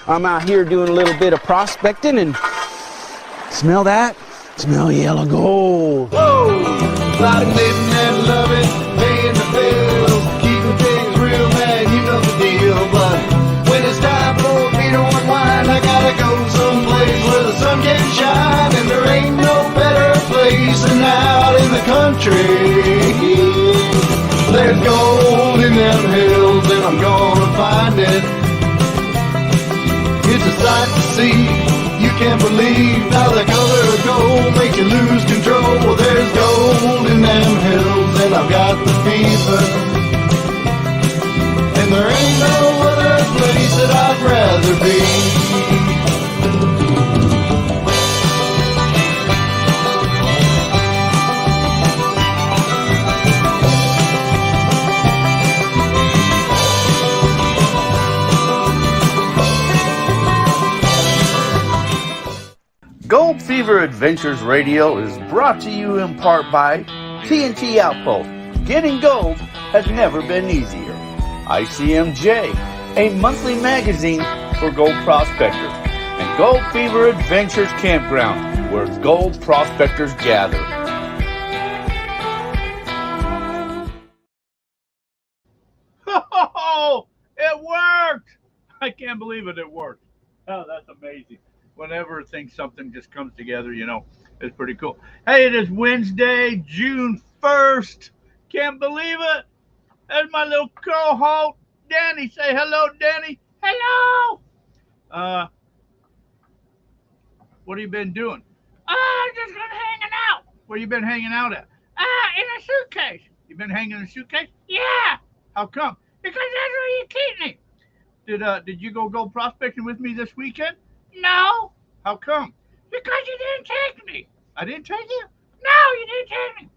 I'm out here doing a little bit of prospecting, and smell that? Smell yellow gold. Whoa! Like living and loving, paying the bills, keeping things real, man, you know the deal. But when it's time for me to unwind, I gotta go someplace where the sun can shine, and there ain't no better place than out in the country. There's gold in them hills, and I'm gonna find it. It's a sight to see. You can't believe how the color of gold makes you lose control. Well, there's gold in them hills, and I've got the fever. And there ain't no other place that I'd rather be. Gold Fever Adventures Radio is brought to you in part by TNT Outpost. Getting gold has never been easier. Icmj, a monthly magazine for gold prospectors. And Gold Fever Adventures Campground, where gold prospectors gather. Oh, it worked! I can't believe it worked. Oh, that's amazing. Whenever something just comes together, it's pretty cool. Hey, it is Wednesday, June 1st. Can't believe it. There's my little co-host, Danny. Say hello, Danny. Hello. What have you been doing? I've just been hanging out. Where you been hanging out at? In a suitcase. You been hanging in a suitcase? Yeah. How come? Because that's where you keep me. Did you go gold prospecting with me this weekend? No. How come? Because you didn't take me. I didn't take you? No, you didn't take me.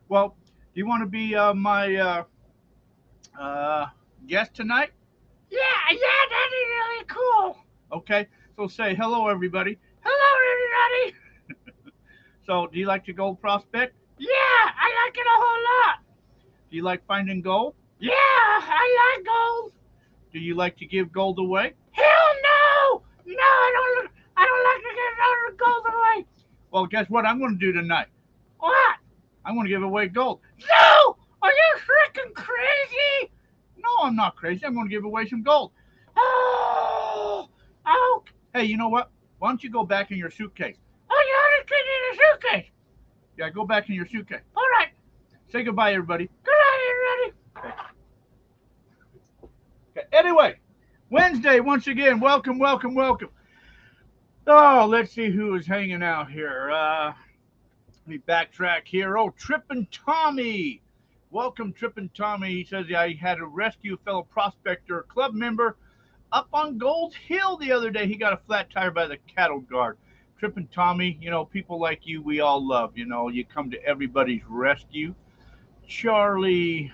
Well, do you want to be my guest tonight? Yeah, that'd be really cool. Okay, so say hello, everybody. Hello, everybody. So, do you like to gold prospect? Yeah, I like it a whole lot. Do you like finding gold? Yeah, I like gold. Do you like to give gold away? Hell no! No, I don't like to give gold away. Well, guess what I'm going to do tonight? What? I'm going to give away gold. No! Are you freaking crazy? No, I'm not crazy. I'm going to give away some gold. Oh! Hey, you know what? Why don't you go back in your suitcase? Oh, you have to get in your suitcase? Yeah, go back in your suitcase. All right. Say goodbye, everybody. Goodbye, everybody. Okay. Anyway, Wednesday, once again, welcome. Oh, let's see who is hanging out here. Let me backtrack here. Oh, Trippin' Tommy. Welcome, Trippin' Tommy. He says I had to rescue a fellow prospector, club member, up on Gold Hill the other day. He got a flat tire by the cattle guard. Trippin' Tommy, people like you, we all love. You come to everybody's rescue. Charlie,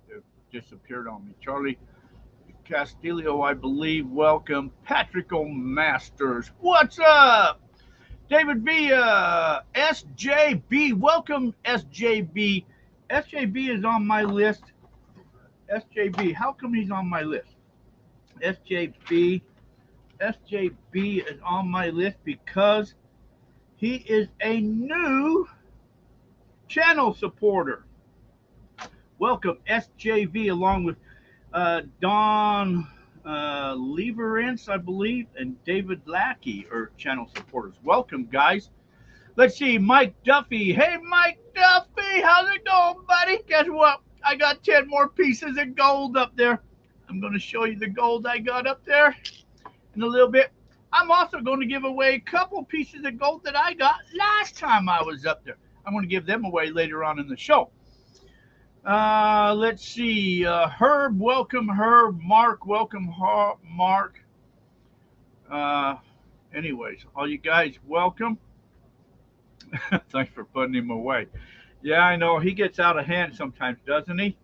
it disappeared on me. Charlie Castillo, I believe. Welcome. Patrick O'Masters. What's up? David V. SJB. Welcome, SJB. SJB is on my list. SJB. How come he's on my list? SJB is on my list because he is a new channel supporter. Welcome, SJV, along with Don Leverance, I believe, and David Lackey are channel supporters. Welcome, guys. Let's see, Mike Duffy. Hey, Mike Duffy, how's it going, buddy? Guess what? I got 10 more pieces of gold up there. I'm going to show you the gold I got up there in a little bit. I'm also going to give away a couple pieces of gold that I got last time I was up there. I'm going to give them away later on in the show. Let's see. Herb, welcome, Herb. Mark, welcome, Mark. Anyways, all you guys, welcome. Thanks for putting him away. Yeah, I know. He gets out of hand sometimes, doesn't he?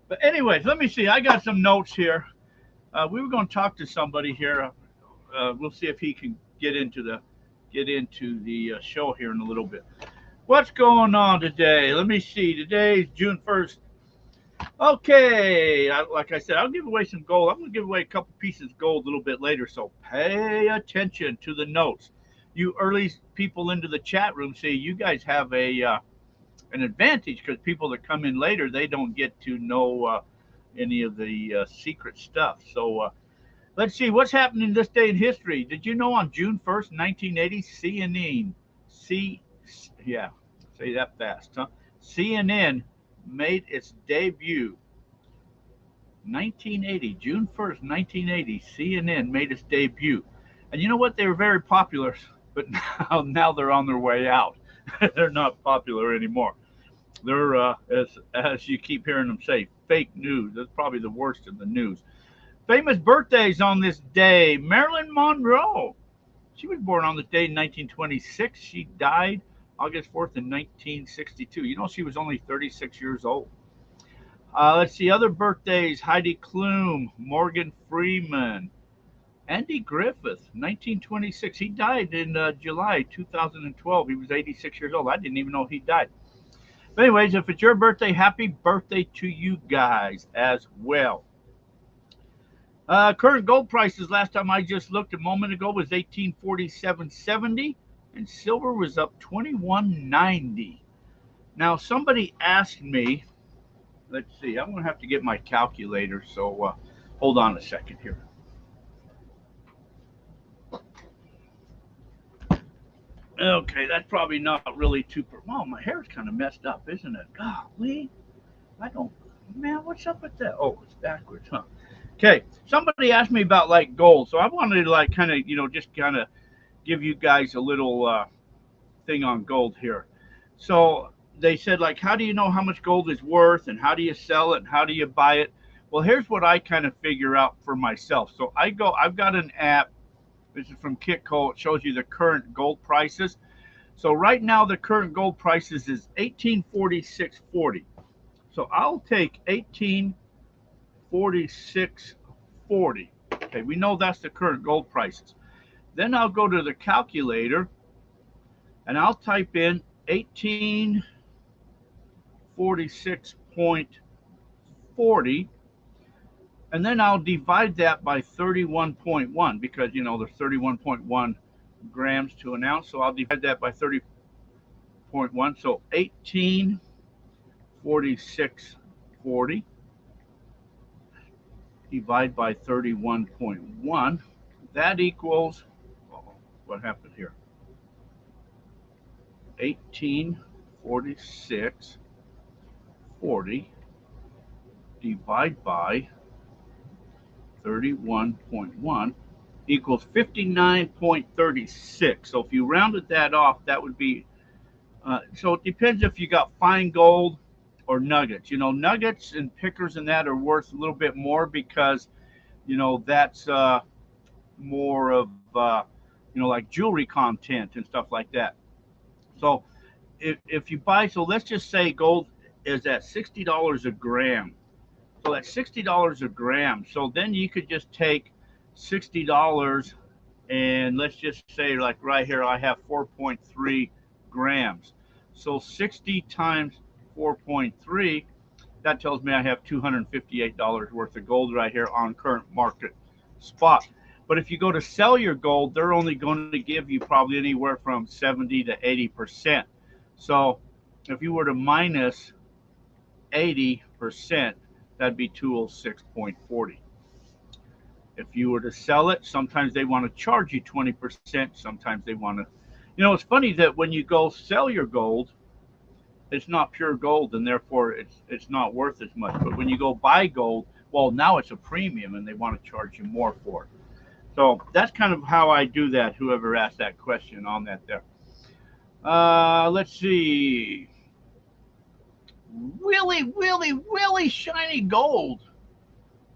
But anyways, let me see. I got some notes here. We were going to talk to somebody here. We'll see if he can get into the show here in a little bit. What's going on today? Let me see. Today is June 1st. Okay, like I said, I'll give away some gold. I'm going to give away a couple pieces of gold a little bit later, so pay attention to the notes. You early people into the chat room, see, you guys have an advantage because people that come in later, they don't get to know any of the secret stuff. So let's see what's happening this day in history. Did you know on June 1st, 1980, yeah, say that fast, huh? CNN made its debut. 1980, June 1st, 1980, CNN made its debut. And you know what? They were very popular, but now they're on their way out. They're not popular anymore. They're, as you keep hearing them say, fake news. That's probably the worst of the news. Famous birthdays on this day. Marilyn Monroe. She was born on this day in 1926. She died August 4th in 1962. You know, she was only 36 years old. Let's see, other birthdays. Heidi Klum, Morgan Freeman, Andy Griffith, 1926. He died in July 2012. He was 86 years old. I didn't even know he died. But anyways, if it's your birthday, happy birthday to you guys as well. Current gold prices, last time I just looked a moment ago, was 1847.70, and silver was up 21.90. Now, somebody asked me, let's see, I'm going to have to get my calculator, so hold on a second here. Okay, that's probably not really too. Oh, my hair's kind of messed up, isn't it? Golly, I don't. Man, what's up with that? Oh, it's backwards, huh? Okay, somebody asked me about like gold, so I wanted to like kind of just kind of give you guys a little thing on gold here. So they said like, how do you know how much gold is worth, and how do you sell it, and how do you buy it? Well, here's what I kind of figure out for myself. So I've got an app. This is from Kitco. It shows you the current gold prices. So right now the current gold prices is 1846.40. So I'll take 1846.40. Okay, we know that's the current gold prices. Then I'll go to the calculator and I'll type in 1846.40, and then I'll divide that by 31.1 because there's 31.1 grams to an ounce. So I'll divide that by 30.1. So 1846.40 divide by 31.1. That equals, what happened here? 1846.40 divide by 31.1 equals 59.36. So if you rounded that off, that would be, so it depends if you got fine gold or nuggets. Nuggets and pickers and that are worth a little bit more because, that's more of, like jewelry content and stuff like that. So if you buy, so let's just say gold is at $60 a gram. So that's $60 a gram. So then you could just take $60 and let's just say like right here, I have 4.3 grams. So 60 times 4.3, that tells me I have $258 worth of gold right here on current market spot. But if you go to sell your gold, they're only going to give you probably anywhere from 70 to 80%. So if you were to minus 80%, that'd be 206.40. If you were to sell it, sometimes they want to charge you 20%. Sometimes they want to, it's funny that when you go sell your gold, it's not pure gold and therefore it's not worth as much. But when you go buy gold, well, now it's a premium and they want to charge you more for it. So that's kind of how I do that. Whoever asked that question on that there. Let's see. Really shiny gold.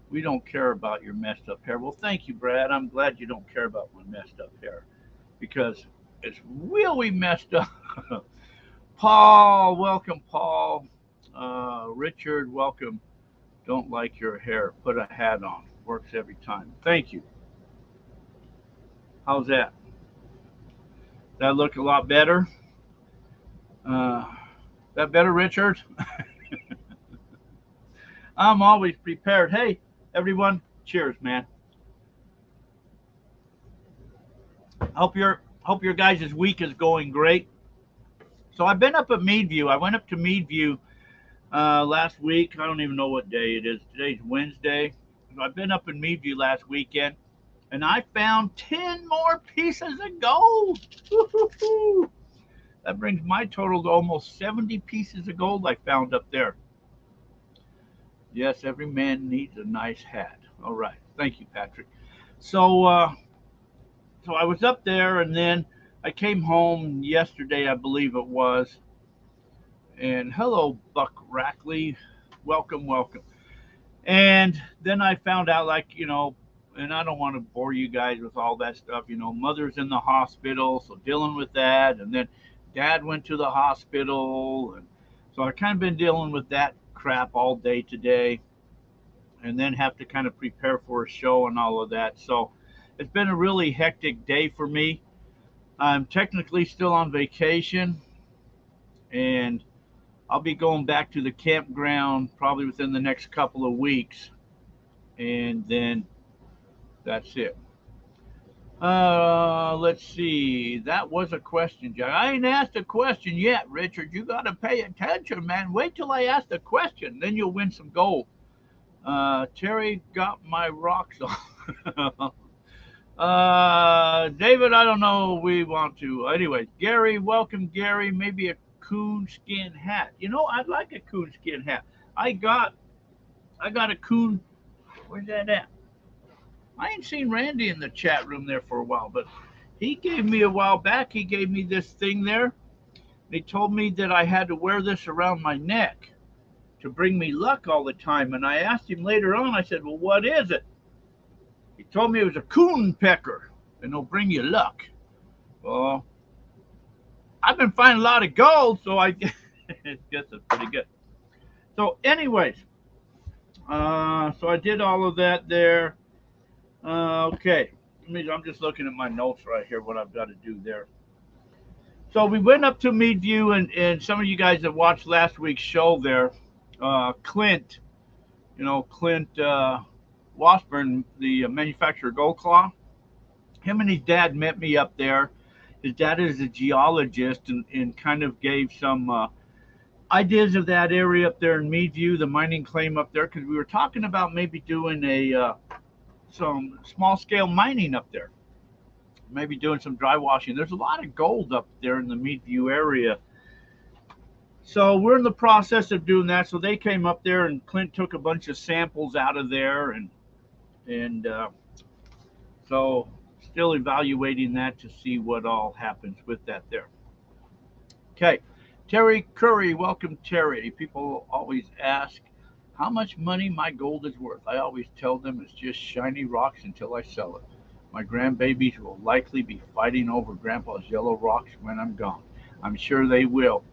We don't care about your messed up hair. Well, thank you, Brad. I'm glad you don't care about my messed up hair because it's really messed up. Paul, welcome, Paul. Richard, welcome. Don't like your hair. Put a hat on. Works every time. Thank you. How's that? That look a lot better? That better, Richard? I'm always prepared. Hey, everyone, cheers, man. Hope your guys' week is going great. So I've been up at Meadview. I went up to Meadview last week. I don't even know what day it is. Today's Wednesday. So I've been up in Meadview last weekend, and I found 10 more pieces of gold. Woo-hoo-hoo. That brings my total to almost 70 pieces of gold I found up there. Yes, every man needs a nice hat. All right. Thank you, Patrick. So I was up there, and then I came home yesterday, I believe it was. And hello, Buck Rackley. Welcome, welcome. And then I found out, like, and I don't want to bore you guys with all that stuff. Mother's in the hospital, so dealing with that. And then dad went to the hospital. And so I kind of been dealing with that crap all day today. And then have to kind of prepare for a show and all of that. So it's been a really hectic day for me. I'm technically still on vacation. And I'll be going back to the campground probably within the next couple of weeks. And then that's it. Let's see. That was a question, Jack. I ain't asked a question yet, Richard. You got to pay attention, man. Wait till I ask the question. Then you'll win some gold. Terry got my rocks off. David, I don't know. We want to. Anyways, Gary, welcome, Gary. Maybe a coonskin hat. I'd like a coonskin hat. I got a coon. Where's that at? I ain't seen Randy in the chat room there for a while, but he gave me a while back. He gave me this thing there. He told me that I had to wear this around my neck to bring me luck all the time. And I asked him later on. I said, "Well, what is it?" He told me it was a coon pecker, and it'll bring you luck. Well, I've been finding a lot of gold, so I guess it's pretty good. So, anyways, so I did all of that there. Okay, I'm just looking at my notes right here, what I've got to do there. So we went up to Meadview, and some of you guys that watched last week's show there, Clint, Clint Washburn, the manufacturer of Gold Claw, him and his dad met me up there. His dad is a geologist and kind of gave some ideas of that area up there in Meadview, the mining claim up there, because we were talking about maybe doing some small scale mining up there, maybe doing some dry washing. There's a lot of gold up there in the Meadview area. So we're in the process of doing that. So they came up there, and Clint took a bunch of samples out of there, and so still evaluating that to see what all happens with that there. Okay, Terry Curry, welcome, Terry. People always ask how much money my gold is worth. I always tell them it's just shiny rocks until I sell it. My grandbabies will likely be fighting over Grandpa's yellow rocks when I'm gone. I'm sure they will.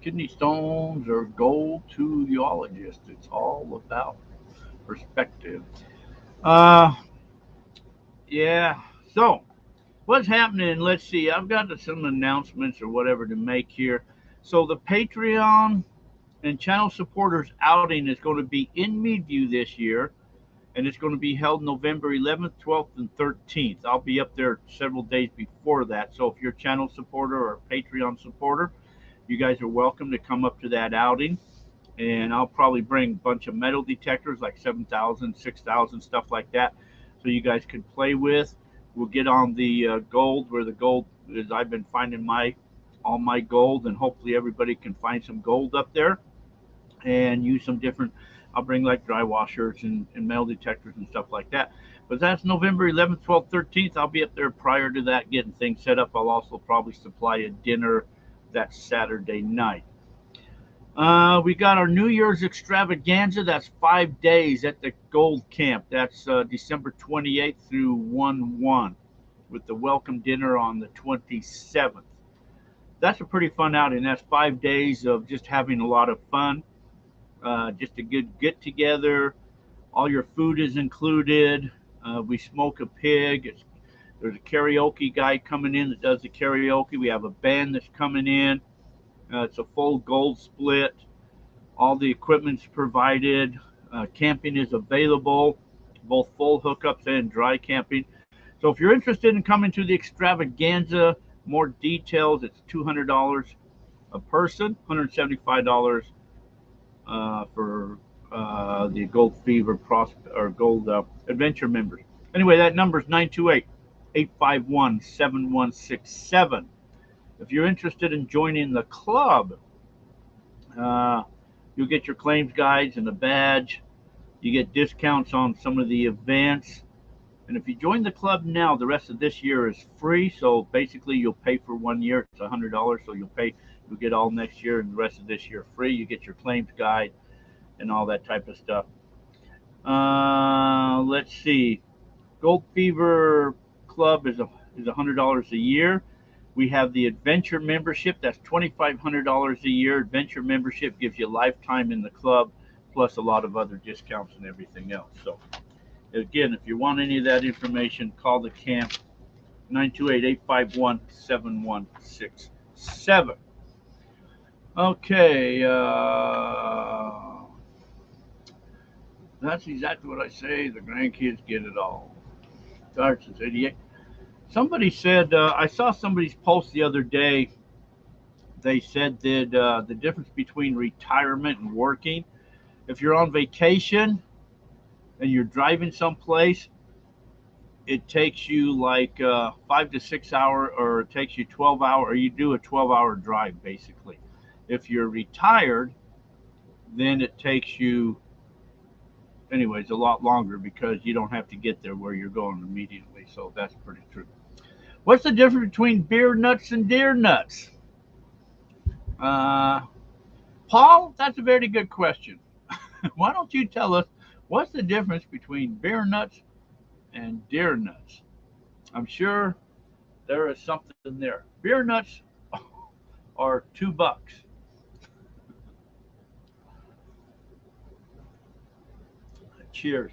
Kidney stones or gold to geologists. It's all about perspective. Yeah. So, what's happening? Let's see. I've got some announcements or whatever to make here. So, the Patreon and channel supporters outing is going to be in Meadview this year, and it's going to be held November 11th, 12th, and 13th. I'll be up there several days before that. So, if you're a channel supporter or a Patreon supporter, you guys are welcome to come up to that outing. And I'll probably bring a bunch of metal detectors like 7,000, 6,000, stuff like that, so you guys can play with. We'll get on the gold, where the gold is. I've been finding all my gold, and hopefully everybody can find some gold up there and use some different. I'll bring like dry washers and metal detectors and stuff like that. But that's November 11th, 12th, 13th. I'll be up there prior to that getting things set up. I'll also probably supply a dinner that Saturday night. We got our New Year's extravaganza. That's 5 days at the Gold Camp. That's December 28th through 1/1, with the welcome dinner on the 27th. That's a pretty fun outing. That's 5 days of just having a lot of fun. Just a good get together. All your food is included. We smoke a pig. There's a karaoke guy coming in that does the karaoke. We have a band that's coming in. It's a full gold split. All the equipment's provided. Camping is available, both full hookups and dry camping. So if you're interested in coming to the extravaganza, more details, it's $200 a person, $175 for the Gold Fever or Gold Adventure members. Anyway, that number is 928-851-7167. If you're interested in joining the club, you'll get your claims guides and a badge. You get discounts on some of the events. And if you join the club now, the rest of this year is free. So basically, you'll pay for 1 year. It's $100. So you'll get all next year, and the rest of this year free. You get your claims guide and all that type of stuff. Let's see. Gold Fever Club is $100 a year. We have the Adventure membership. That's $2,500 a year. Adventure membership gives you lifetime in the club, plus a lot of other discounts and everything else. So, again, if you want any of that information, call the camp, 928-851-7167. Okay, that's exactly what I say. The grandkids get it all. Darts is 88. Somebody said, I saw somebody's post the other day. They said that the difference between retirement and working, if you're on vacation and you're driving someplace, it takes you like 5 to 6 hours, or it takes you 12 hours, or you do a 12-hour drive basically. If you're retired, then it takes you, anyways, a lot longer because you don't have to get there where you're going immediately. So that's pretty true. What's the difference between beer nuts and deer nuts? Paul, that's a very good question. Why don't you tell us what's the difference between beer nuts and deer nuts? I'm sure there is something there. Beer nuts are $2. Cheers.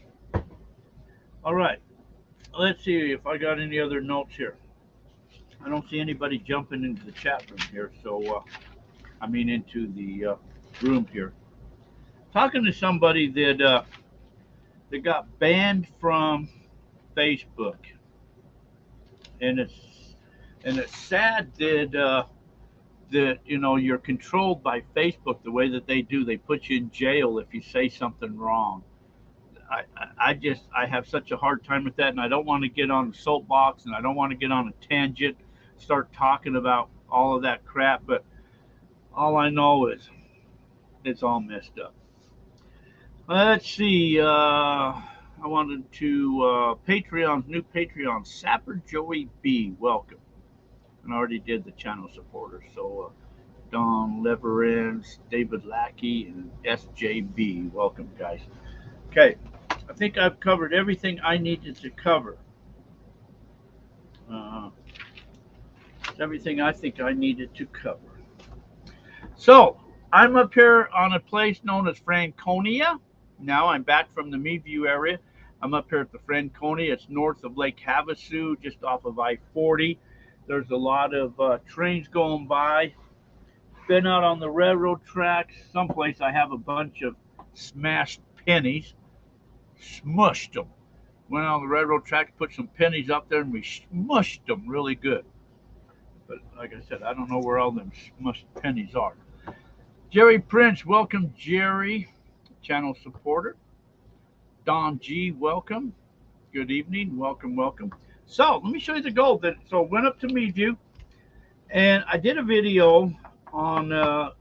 All right. Let's see if I got any other notes here. I don't see anybody jumping into the chat room here, so into the room here. Talking to somebody that got banned from Facebook, and it's sad that you're controlled by Facebook the way that they do. They put you in jail if you say something wrong. I have such a hard time with that, and I don't want to get on the soapbox, and I don't want to get on a tangent, start talking about all of that crap, but all I know is it's all messed up. Let's see, I wanted to, new Patreon, Sapper Joey B, welcome. And I already did the channel supporters, so Don Leverance, David Lackey, and SJB, welcome guys. Okay, I think I've covered everything I needed to cover. Everything I think I needed to cover. So, I'm up here on a place known as Franconia. Now I'm back from the Meadview area. I'm up here at the Franconia. It's north of Lake Havasu, just off of I-40. There's a lot of trains going by. Been out on the railroad tracks. Someplace I have a bunch of smashed pennies. Smushed them. Went on the railroad tracks, put some pennies up there, and we smushed them really good. But like I said, I don't know where all them smushed pennies are. Jerry Prince, welcome, Jerry, channel supporter. Don G, welcome. Good evening, welcome, welcome. So let me show you the gold. So went up to Meadview, and I did a video on. I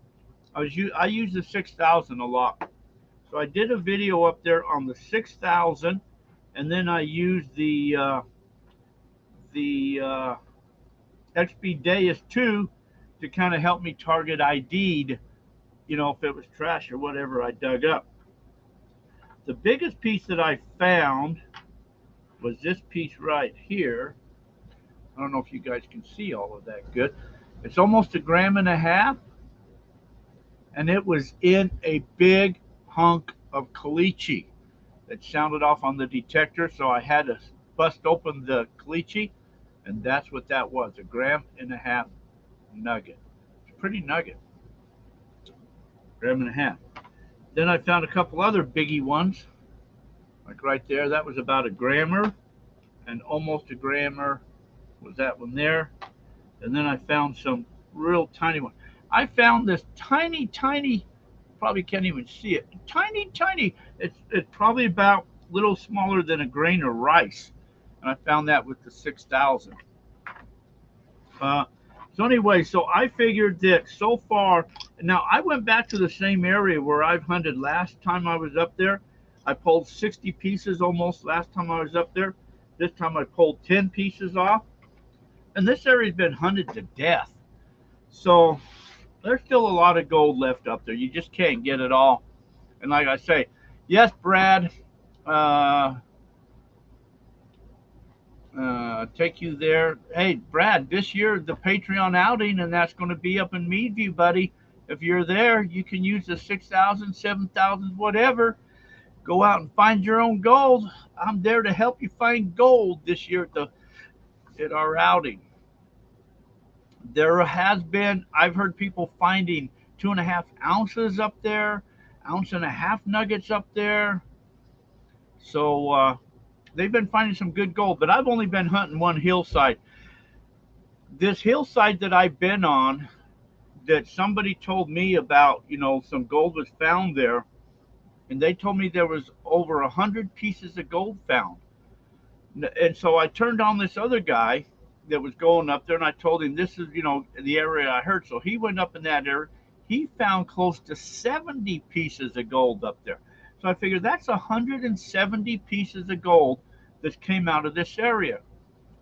use the 6,000 a lot, so I did a video up there on the 6,000, and then I used the XP Deus 2 to kind of help me target ID'd, if it was trash or whatever I dug up. The biggest piece that I found was this piece right here. I don't know if you guys can see all of that good. It's almost 1.5 grams, and it was in a big hunk of caliche. It sounded off on the detector, so I had to bust open the caliche, and that's what that was, 1.5 grams nugget. It's a pretty nugget. 1.5 grams. Then I found a couple other biggie ones, like right there. That was about a grammer, and almost a grammer was that one there. And then I found some real tiny one. I found this tiny, tiny, probably can't even see it. Tiny, tiny. It's probably about a little smaller than a grain of rice. And I found that with the 6,000. So anyway, so I figured that so far, now I went back to the same area where I've hunted last time I was up there. I pulled 60 pieces almost last time I was up there. This time I pulled 10 pieces off. And this area's been hunted to death. So there's still a lot of gold left up there. You just can't get it all. And like I say, yes, Brad, take you there. Hey, Brad, this year the Patreon outing, and that's going to be up in Meadview, buddy. If you're there, you can use the 6,000, 7,000, whatever. Go out and find your own gold. I'm there to help you find gold this year at our outing. There has been, I've heard people finding 2.5 ounces up there, 1.5 ounce nuggets up there. So they've been finding some good gold, but I've only been hunting one hillside. This hillside that I've been on, that somebody told me about, some gold was found there, and they told me there was over 100 pieces of gold found. And so I turned on this other guy that was going up there, and I told him this is, the area I heard. So he went up in that area. He found close to 70 pieces of gold up there. So I figured that's 170 pieces of gold that came out of this area.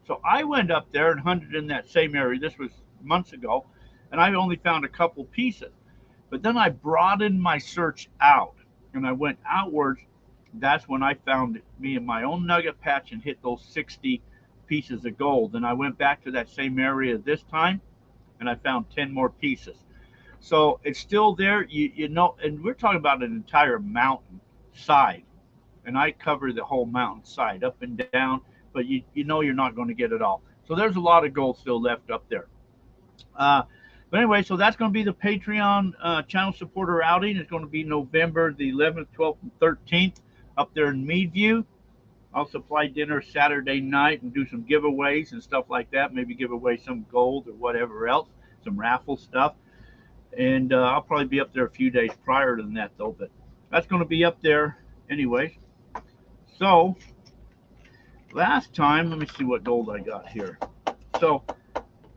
So I went up there and hunted in that same area. This was months ago, and I only found a couple pieces. But then I broadened my search out, and I went outwards. That's when I found me in my own nugget patch and hit those 60 pieces of gold. And I went back to that same area this time, and I found 10 more pieces. So it's still there, and we're talking about an entire mountain side, and I cover the whole mountain side up and down, but you're not going to get it all. So there's a lot of gold still left up there. But anyway, so that's going to be the Patreon channel supporter outing. It's going to be November the 11th, 12th, and 13th up there in Meadview. I'll supply dinner Saturday night and do some giveaways and stuff like that. Maybe give away some gold or whatever else, some raffle stuff. And I'll probably be up there a few days prior to that, though. But that's going to be up there anyways. So last time, let me see what gold I got here. So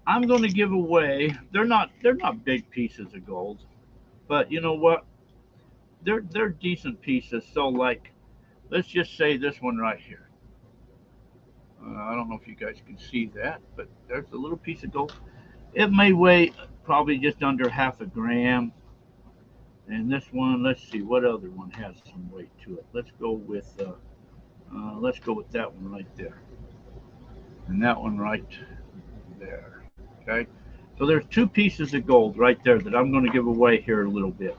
I'm going to give away. They're not big pieces of gold, but you know what? They're decent pieces. So like, let's just say this one right here. I don't know if you guys can see that, but there's a little piece of gold. It may weigh probably just under 0.5 gram. And this one, let's see, what other one has some weight to it? Let's go with that one right there, and that one right there. Okay, so there's 2 pieces of gold right there that I'm going to give away here a little bit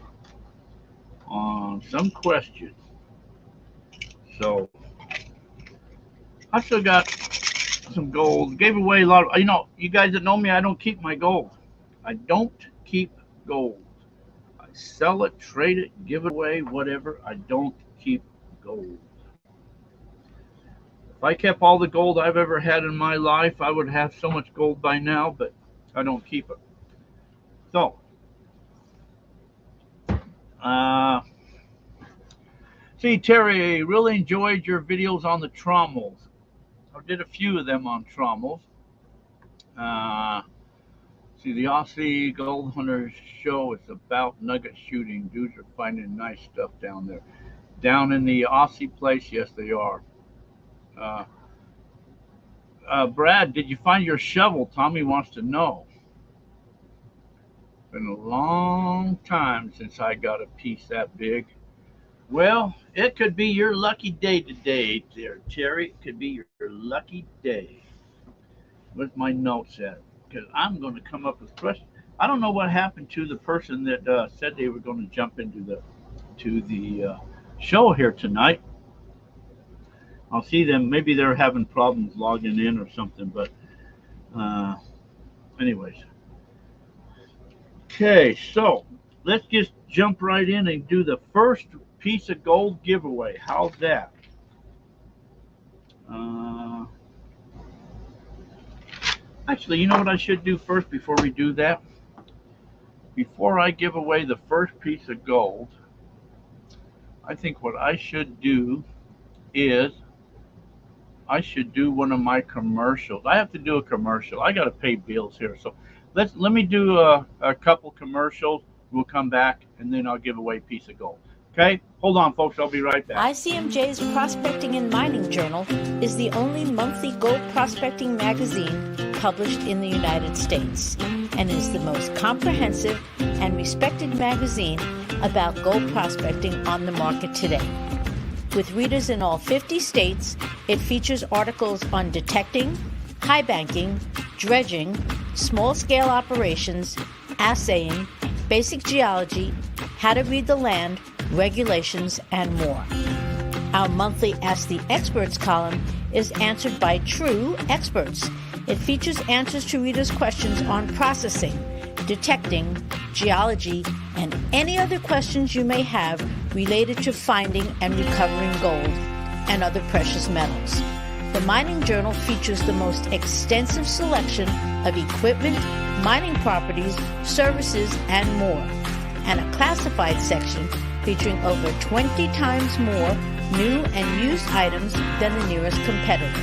on some questions. So I still got some gold. Gave away a lot of, you guys that know me, I don't keep my gold. I don't keep gold. I sell it, trade it, give it away, whatever. I don't keep gold. If I kept all the gold I've ever had in my life, I would have so much gold by now, but I don't keep it. So, see, Terry, really enjoyed your videos on the trommels. I did a few of them on trommels. See, the Aussie Gold Hunters show is about nugget shooting. Dudes are finding nice stuff down there. Down in the Aussie place, yes, they are. Brad, did you find your shovel? Tommy wants to know. Been a long time since I got a piece that big. Well, it could be your lucky day today, there, Terry. It could be your lucky day. Where's my notes at? Because I'm going to come up with questions. I don't know what happened to the person that said they were going to jump into the show here tonight. I'll see them. Maybe they're having problems logging in or something. But anyways. Okay, so let's just jump right in and do the first piece of gold giveaway. How's that? Uh, Actually, you know what I should do first before we do that? Before I give away the first piece of gold, I think what I should do is I should do one of my commercials. I have to do a commercial. I got to pay bills here. So let me do a couple commercials. We'll come back and then I'll give away a piece of gold. Okay? Hold on, folks. I'll be right back. ICMJ's Prospecting and Mining Journal is the only monthly gold prospecting magazine published in the United States and is the most comprehensive and respected magazine about gold prospecting on the market today. With readers in all 50 states, it features articles on detecting, high banking, dredging, small-scale operations, assaying, basic geology, how to read the land, regulations, and more. Our monthly Ask the Experts column is answered by true experts. It features answers to readers' questions on processing, detecting, geology, and any other questions you may have related to finding and recovering gold and other precious metals. The Mining Journal features the most extensive selection of equipment, mining properties, services, and more, and a classified section featuring over 20 times more new and used items than the nearest competitor.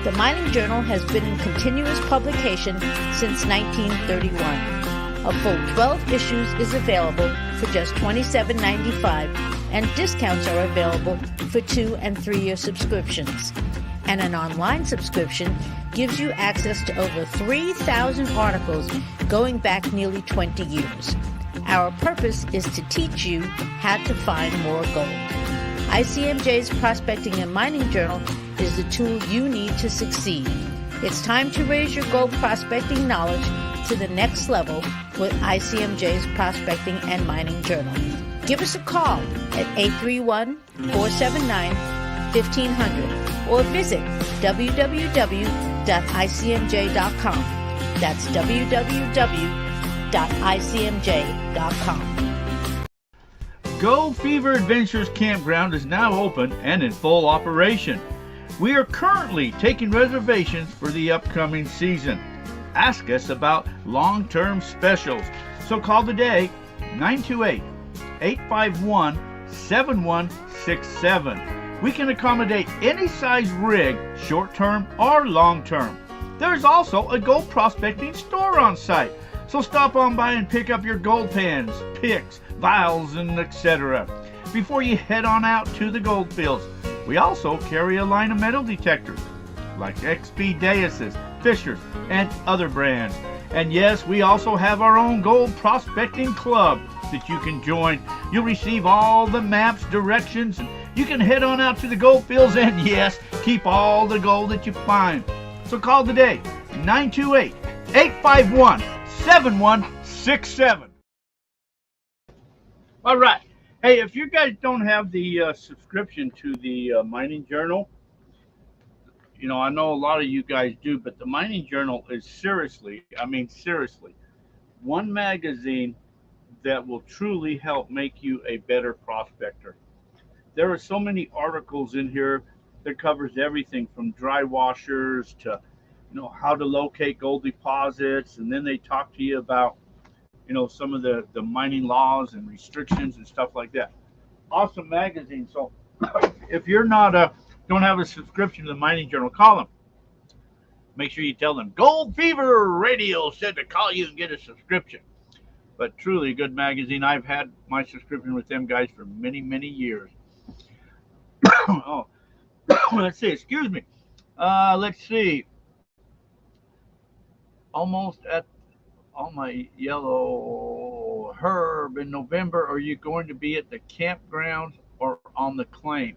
The Mining Journal has been in continuous publication since 1931. A full 12 issues is available for just $27.95, and discounts are available for 2- and 3-year subscriptions. And an online subscription gives you access to over 3,000 articles going back nearly 20 years. Our purpose is to teach you how to find more gold. ICMJ's Prospecting and Mining Journal is the tool you need to succeed. It's time to raise your gold prospecting knowledge to the next level with ICMJ's Prospecting and Mining Journal. Give us a call at 831-479-1500 or visit www.icmj.com. That's www.icmj.com. Gold Fever Adventures Campground is now open and in full operation. We are currently taking reservations for the upcoming season. Ask us about long-term specials. So call today, 928-851-7167. We can accommodate any size rig, short-term or long-term. There's also a gold prospecting store on site. So stop on by and pick up your gold pens, picks, vials, and etc. before you head on out to the gold fields. We also carry a line of metal detectors like XP Deuses, Fishers, and other brands. And yes, we also have our own gold prospecting club that you can join. You'll receive all the maps, directions, and you can head on out to the gold fields and yes, keep all the gold that you find. So call today, 928-851-7167. All right. Hey, if you guys don't have the subscription to the Mining Journal, you know, I know a lot of you guys do, but the Mining Journal is seriously, one magazine that will truly help make you a better prospector. There are so many articles in here that covers everything from dry washers to, you know, how to locate gold deposits, and then they talk to you about, you know, some of the mining laws and restrictions and stuff like that. Awesome magazine. So if you're not don't have a subscription to the Mining Journal, call them. Make sure you tell them Gold Fever Radio said to call you and get a subscription. But truly a good magazine. I've had my subscription with them guys for many, many years. Oh, let's see. Excuse me. Let's see. Almost at all my yellow herb in November. Are you going to be at the campground or on the claim?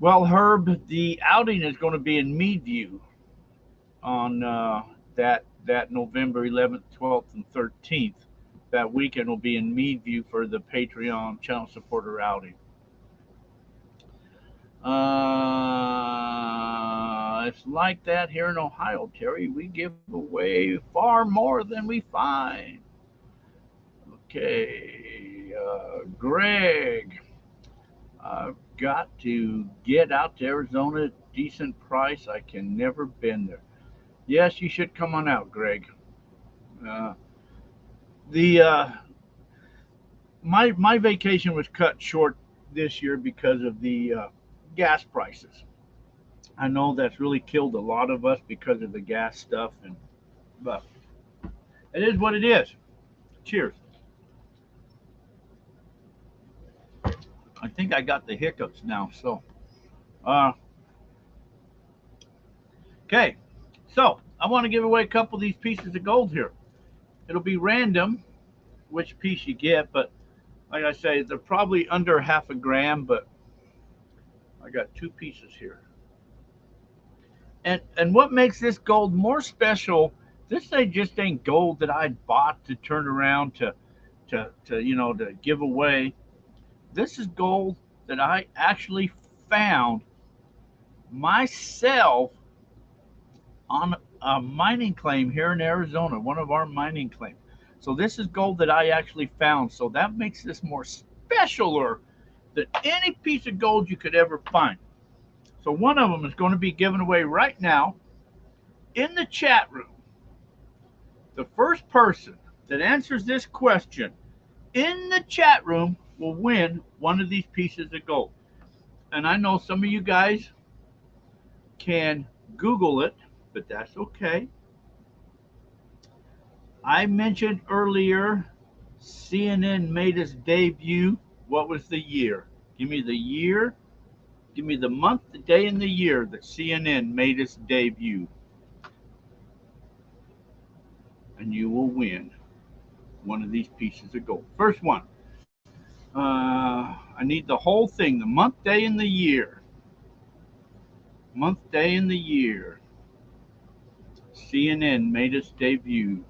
Well, Herb, the outing is going to be in Meadview on that November 11th, 12th, and 13th. That weekend will be in Meadview for the Patreon channel supporter outing. It's like that here in Ohio, Terry. We give away far more than we find. Okay, Greg, I've got to get out to Arizona. Decent price. I can never been there. Yes, you should come on out, Greg. Uh, the my vacation was cut short this year because of the gas prices. I know that's really killed a lot of us because of the gas stuff, and but it is what it is. Cheers. I think I got the hiccups now. So, uh, okay. So I want to give away a couple of these pieces of gold here. It'll be random which piece you get, but like I say, they're probably under half a gram, but I got two pieces here. And what makes this gold more special, this ain't just ain't gold that I bought to turn around to give away. This is gold that I actually found myself on a mining claim here in Arizona, one of our mining claims. So this is gold that I actually found. So that makes this more specialer than any piece of gold you could ever find. So one of them is going to be given away right now in the chat room. The first person that answers this question in the chat room will win one of these pieces of gold. And I know some of you guys can Google it, but that's okay. I mentioned earlier CNN made its debut. What was the year? Give me the year. Give me the month, the day, and the year that CNN made its debut. And you will win one of these pieces of gold. First one. I need the whole thing, the month, day, and the year. Month, day, and the year. CNN made its debut.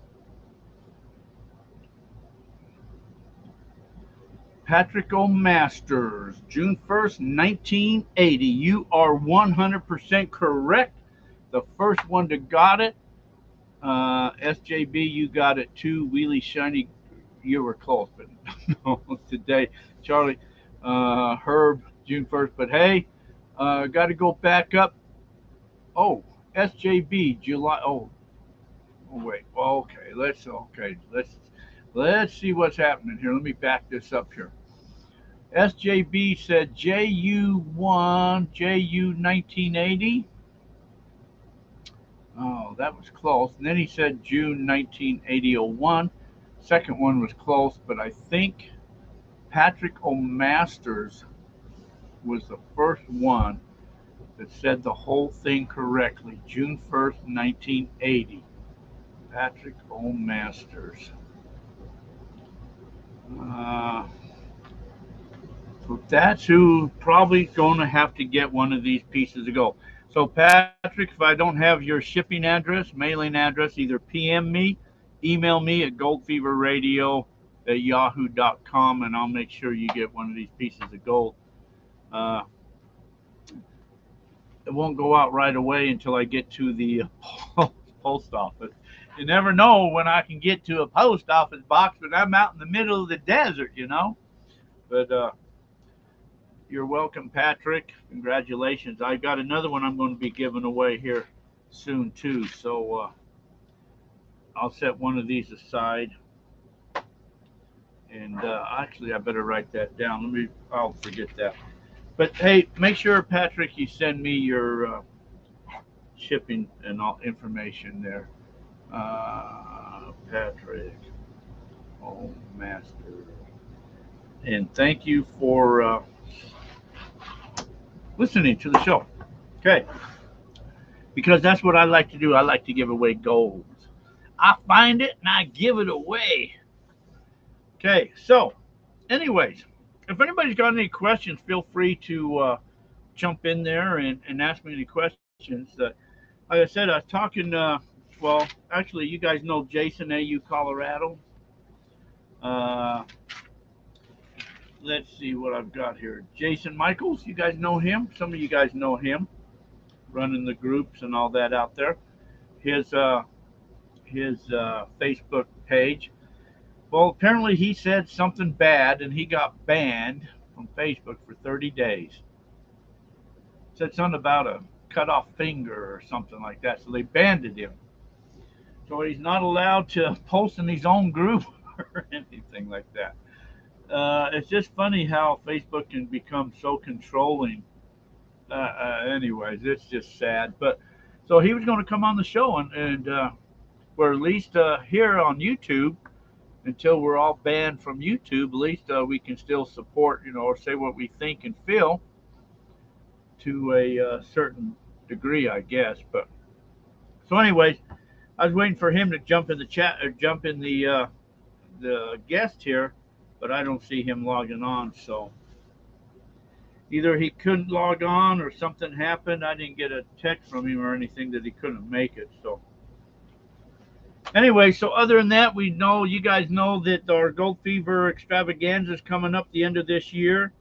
Patrick O'Masters, June 1st, 1980. You are 100% correct. The first one that got it. SJB, you got it too. Wheelie Shiny, you were close, but no, today. Charlie, Herb, June 1st. But hey, got to go back up. Oh, SJB, July. Oh wait. Okay, let's see what's happening here. Let me back this up here. SJB said JU1, JU 1980. Oh, that was close. And then he said June 1980-01. Second one was close, but I think Patrick O'Masters was the first one that said the whole thing correctly. June 1st, 1980. Patrick O'Masters. So that's who probably going to have to get one of these pieces of gold. So Patrick, if I don't have your shipping address, mailing address, either PM me, email me at goldfeverradio@yahoo.com, and I'll make sure you get one of these pieces of gold. It won't go out right away until I get to the post office. You never know when I can get to a post office box, but I'm out in the middle of the desert, But you're welcome, Patrick. Congratulations. I got another one I'm going to be giving away here soon, too. So I'll set one of these aside. And actually, I better write that down. I'll forget that. But hey, make sure, Patrick, you send me your shipping and all information there. Patrick O'Master. And thank you for listening to the show. Okay. Because that's what I like to do. I like to give away gold. I find it and I give it away. Okay. So, anyways, if anybody's got any questions, feel free to jump in there and ask me any questions. Like I said, I was talking, well, actually, you guys know Jason, AU Colorado. Let's see what I've got here. Jason Michaels, you guys know him? Some of you guys know him, running the groups and all that out there. His Facebook page. Well, apparently he said something bad and he got banned from Facebook for 30 days. Said something about a cut off finger or something like that. So they banned him. So he's not allowed to post in his own group or anything like that. It's just funny how Facebook can become so controlling. Anyways, it's just sad. But so he was going to come on the show and or at least here on YouTube until we're all banned from YouTube. At least we can still support, or say what we think and feel to a certain degree, I guess. But so, anyways, I was waiting for him to jump in the chat or jump in the guest here, but I don't see him logging on. So either he couldn't log on or something happened. I didn't get a text from him or anything that he couldn't make it. So anyway, so other than that, you guys know that our Gold Fever extravaganza is coming up the end of this year.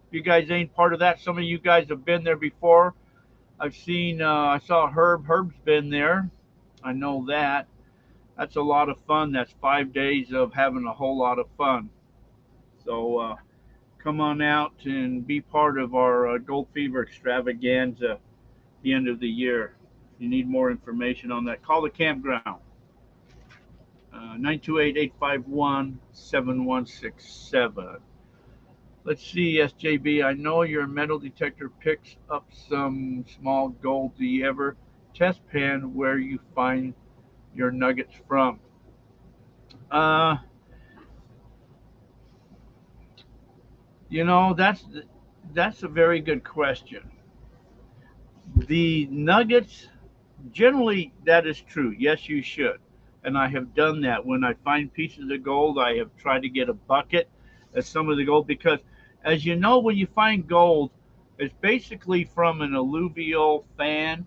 If you guys ain't part of that, some of you guys have been there before. I saw Herb. Herb's been there. I know that. That's a lot of fun. That's 5 days of having a whole lot of fun. So come on out and be part of our Gold Fever extravaganza at the end of the year. If you need more information on that, call the campground. 928-851-7167. Let's see, SJB. I know your metal detector picks up some small gold. Do you ever test pan where you find your nuggets from? That's a very good question. The nuggets, generally, that is true. Yes, you should. And I have done that. When I find pieces of gold, I have tried to get a bucket of some of the gold because, as you know, when you find gold, it's basically from an alluvial fan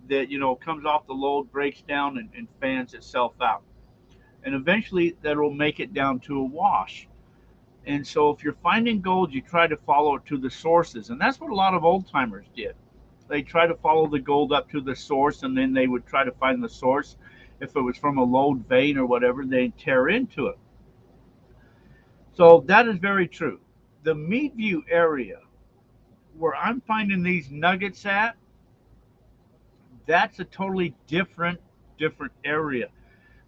that, comes off the lode, breaks down, and fans itself out. And eventually that will make it down to a wash. And so if you're finding gold, you try to follow it to the sources. And that's what a lot of old timers did. They try to follow the gold up to the source, and then they would try to find the source. If it was from a lode vein or whatever, they'd tear into it. So that is very true. The Meadview area where I'm finding these nuggets at, that's a totally different area.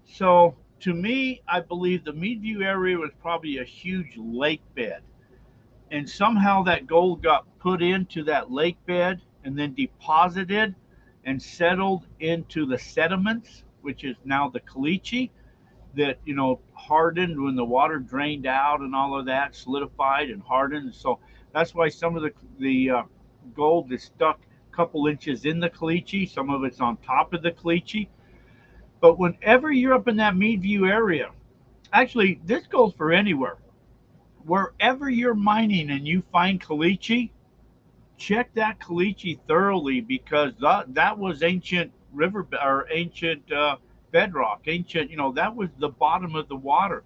So to me, I believe the Meadview area was probably a huge lake bed. And somehow that gold got put into that lake bed and then deposited and settled into the sediments, which is now the caliche, that hardened when the water drained out and all of that, solidified and hardened. So that's why some of the gold is stuck a couple inches in the caliche. Some of it's on top of the caliche. But whenever you're up in that Meadview area, actually, this goes for anywhere. Wherever you're mining and you find caliche, check that caliche thoroughly because that was ancient river or ancient bedrock, ancient. That was the bottom of the water,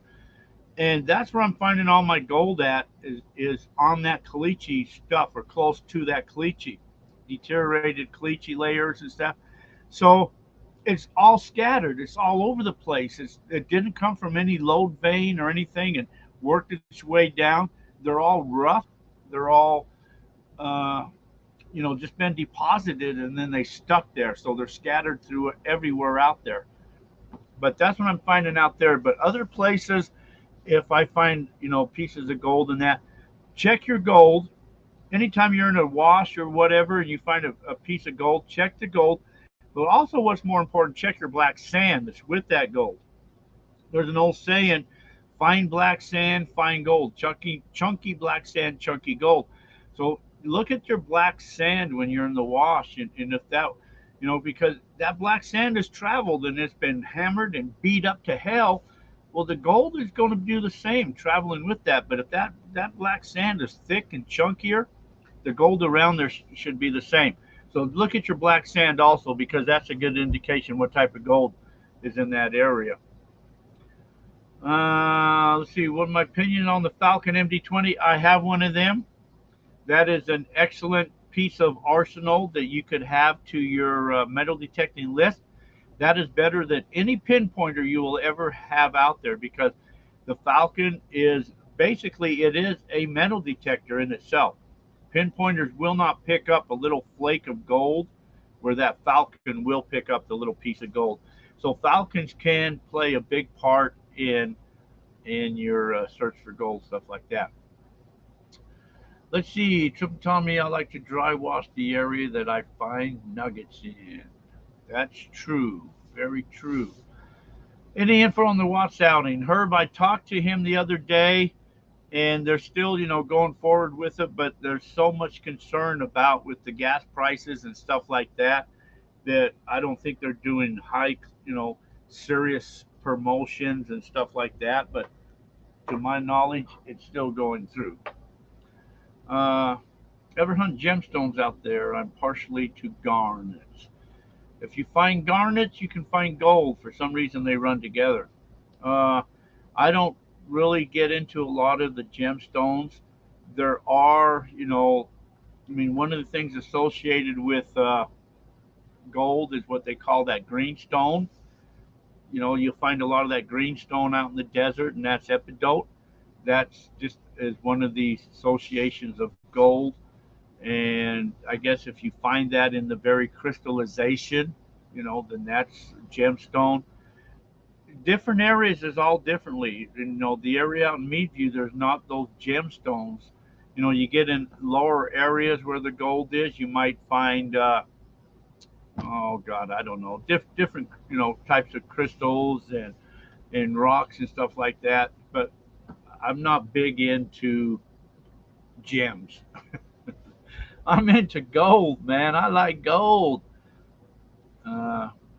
and that's where I'm finding all my gold at is on that caliche stuff or close to that caliche, deteriorated caliche layers and stuff. So it's all scattered. It's all over the place. It didn't come from any lode vein or anything and worked its way down. They're all rough. They're all, just been deposited and then they stuck there. So they're scattered through everywhere out there. But that's what I'm finding out there. But other places, if I find, pieces of gold in that, check your gold. Anytime you're in a wash or whatever and you find a piece of gold, check the gold. But also what's more important, check your black sand that's with that gold. There's an old saying, find black sand, find gold. Chunky black sand, chunky gold. So look at your black sand when you're in the wash. And if that, because that black sand has traveled and it's been hammered and beat up to hell, well, the gold is going to do the same, traveling with that. But if that black sand is thick and chunkier, the gold around there should be the same. So look at your black sand also because that's a good indication what type of gold is in that area. Let's see, what's my opinion on the Falcon MD20? I have one of them. That is an excellent piece of arsenal that you could have to your metal detecting list. That is better than any pinpointer you will ever have out there because The Falcon is basically, it is a metal detector in itself. Pinpointers will not pick up a little flake of gold where that Falcon will pick up the little piece of gold. So Falcons can play a big part in your search for gold, stuff like that. Let's see, Triple Tommy, I like to dry wash the area that I find nuggets in. That's true, very true. Any info on the Watts outing? Herb, I talked to him the other day, and they're still, going forward with it, but there's so much concern about with the gas prices and stuff like that that I don't think they're doing high, serious promotions and stuff like that. But to my knowledge, it's still going through. Ever hunt gemstones out there? I'm partially to garnets. If you find garnets, you can find gold. For some reason, they run together. I don't really get into a lot of the gemstones. There are, one of the things associated with gold is what they call that green stone. You'll find a lot of that green stone out in the desert, and that's epidote. That's just is one of the associations of gold. And I guess if you find that in the very crystallization, then that's gemstone. Different areas is all differently. The area out in Meadview, there's not those gemstones. You get in lower areas where the gold is, you might find, oh God, I don't know, different, types of crystals and rocks and stuff like that. But I'm not big into gems. I'm into gold, man. I like gold.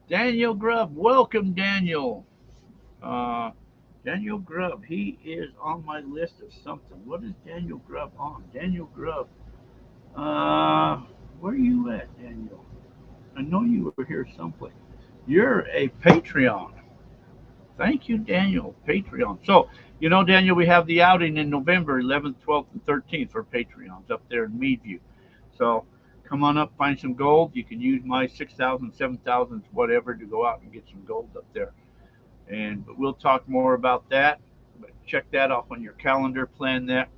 Daniel Grubb, welcome, Daniel. Daniel Grubb, he is on my list of something. What is Daniel Grubb on? Daniel Grubb, where are you at, Daniel? I know you were here someplace. You're a Patreon. Thank you, Daniel. Patreon. So, Daniel, we have the outing in November 11th, 12th, and 13th for Patreons up there in Meadview. So come on up, find some gold. You can use my 6,000, 7,000, whatever to go out and get some gold up there. But we'll talk more about that. But check that off on your calendar. Plan that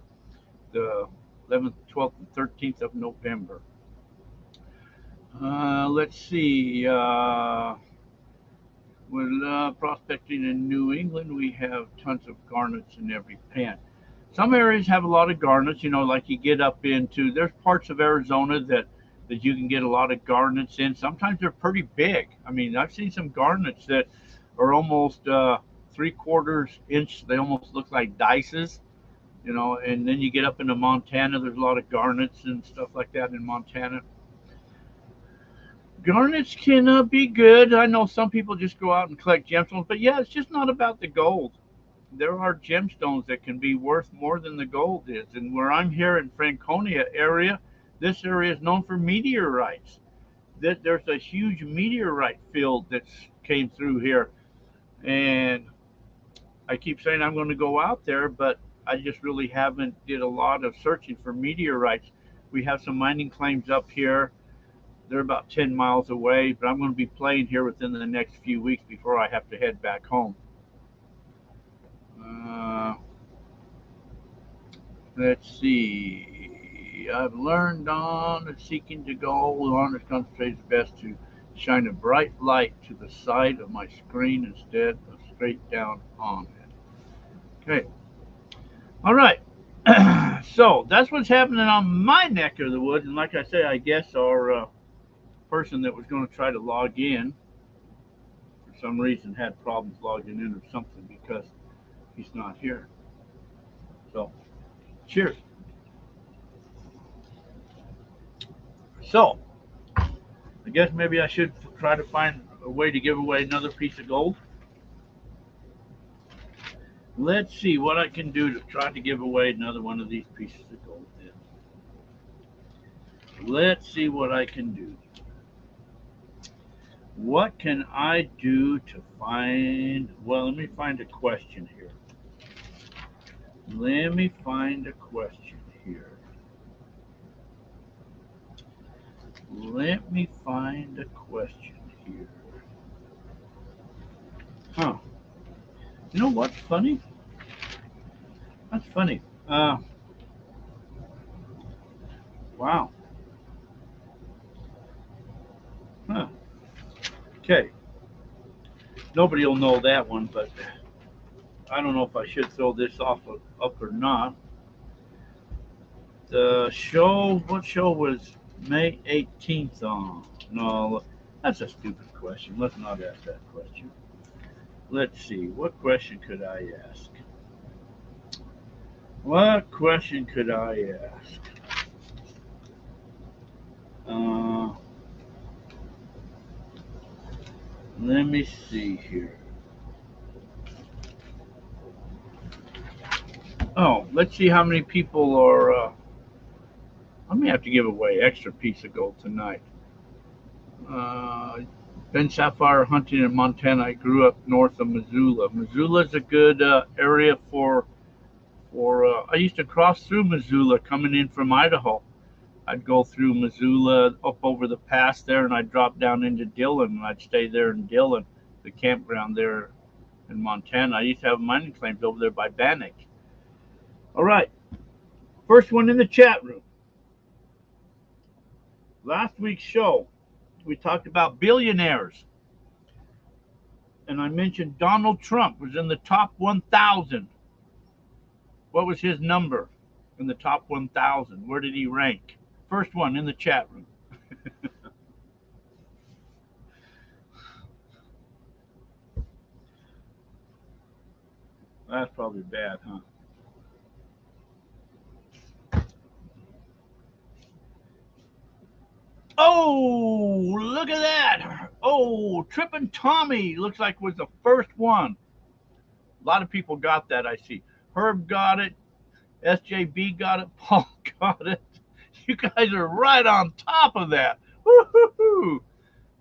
the 11th, 12th, and 13th of November. Let's see. With prospecting in New England, we have tons of garnets in every pan. Some areas have a lot of garnets, like you get up into, there's parts of Arizona that you can get a lot of garnets in. Sometimes they're pretty big. I mean, I've seen some garnets that are almost 3/4 inch. They almost look like dices, and then you get up into Montana, there's a lot of garnets and stuff like that in Montana. Garnets can be good. I know some people just go out and collect gemstones, but yeah, it's just not about the gold. There are gemstones that can be worth more than the gold is. And where I'm here in Franconia area, this area is known for meteorites. There's a huge meteorite field that came through here. And I keep saying I'm going to go out there, but I just really haven't did a lot of searching for meteorites. We have some mining claims up here. They're about 10 miles away, but I'm going to be playing here within the next few weeks before I have to head back home. Let's see. I've learned on seeking to go on this concentrate is best to shine a bright light to the side of my screen instead of straight down on it. Okay. All right. So that's what's happening on my neck of the woods. And like I say, I guess our person that was going to try to log in for some reason had problems logging in or something because he's not here. So, cheers. So, I guess maybe I should try to find a way to give away another piece of gold. Let's see what I can do to try to give away another one of these pieces of gold. Let's see what I can do. What can I do to find, well, let me find a question here. Let me find a question here. Let me find a question here. Huh. You know what's funny? That's funny. Wow. Huh. Okay. Nobody will know that one, but I don't know if I should throw this up or not. The show, what show was May 18th on? No, that's a stupid question. Let's not ask that question. Let's see, what question could I ask? What question could I ask? Let me see here. Oh, let's see how many people are. I may have to give away extra piece of gold tonight. Ben Sapphire hunting in Montana. I grew up north of Missoula. Missoula is a good area for. I used to cross through Missoula coming in from Idaho. I'd go through Missoula up over the pass there, and I'd drop down into Dillon, and I'd stay there in Dillon, the campground there in Montana. I used to have mining claims over there by Bannock. All right, first one in the chat room. Last week's show, we talked about billionaires, and I mentioned Donald Trump was in the top 1,000. What was his number in the top 1,000? Where did he rank? First one in the chat room. That's probably bad, huh? Oh, look at that. Oh, Trippin' Tommy looks like was the first one. A lot of people got that, I see. Herb got it. SJB got it. Paul got it. You guys are right on top of that. Woo-hoo-hoo.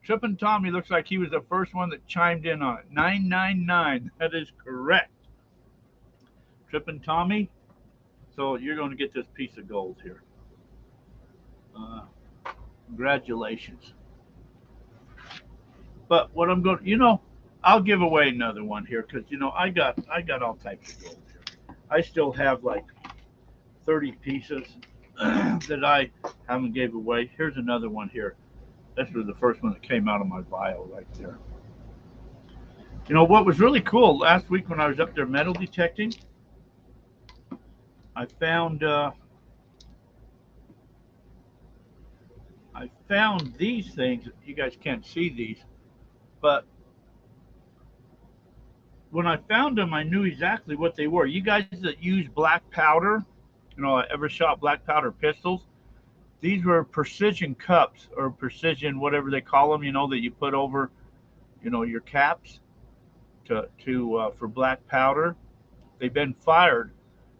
Trippin' Tommy looks like he was the first one that chimed in on it. 999. That is correct. Trippin' Tommy. So you're going to get this piece of gold here. Congratulations. But what I'm going to, I'll give away another one here because, I got all types of gold here. I still have like 30 pieces that I haven't gave away. Here's another one here. This was the first one that came out of my vial right there. What was really cool last week when I was up there metal detecting, I found these things. You guys can't see these, but when I found them, I knew exactly what they were. You guys that use black powder, ever shot black powder pistols, these were precision cups or precision whatever they call them, that you put over, your caps for black powder. They've been fired,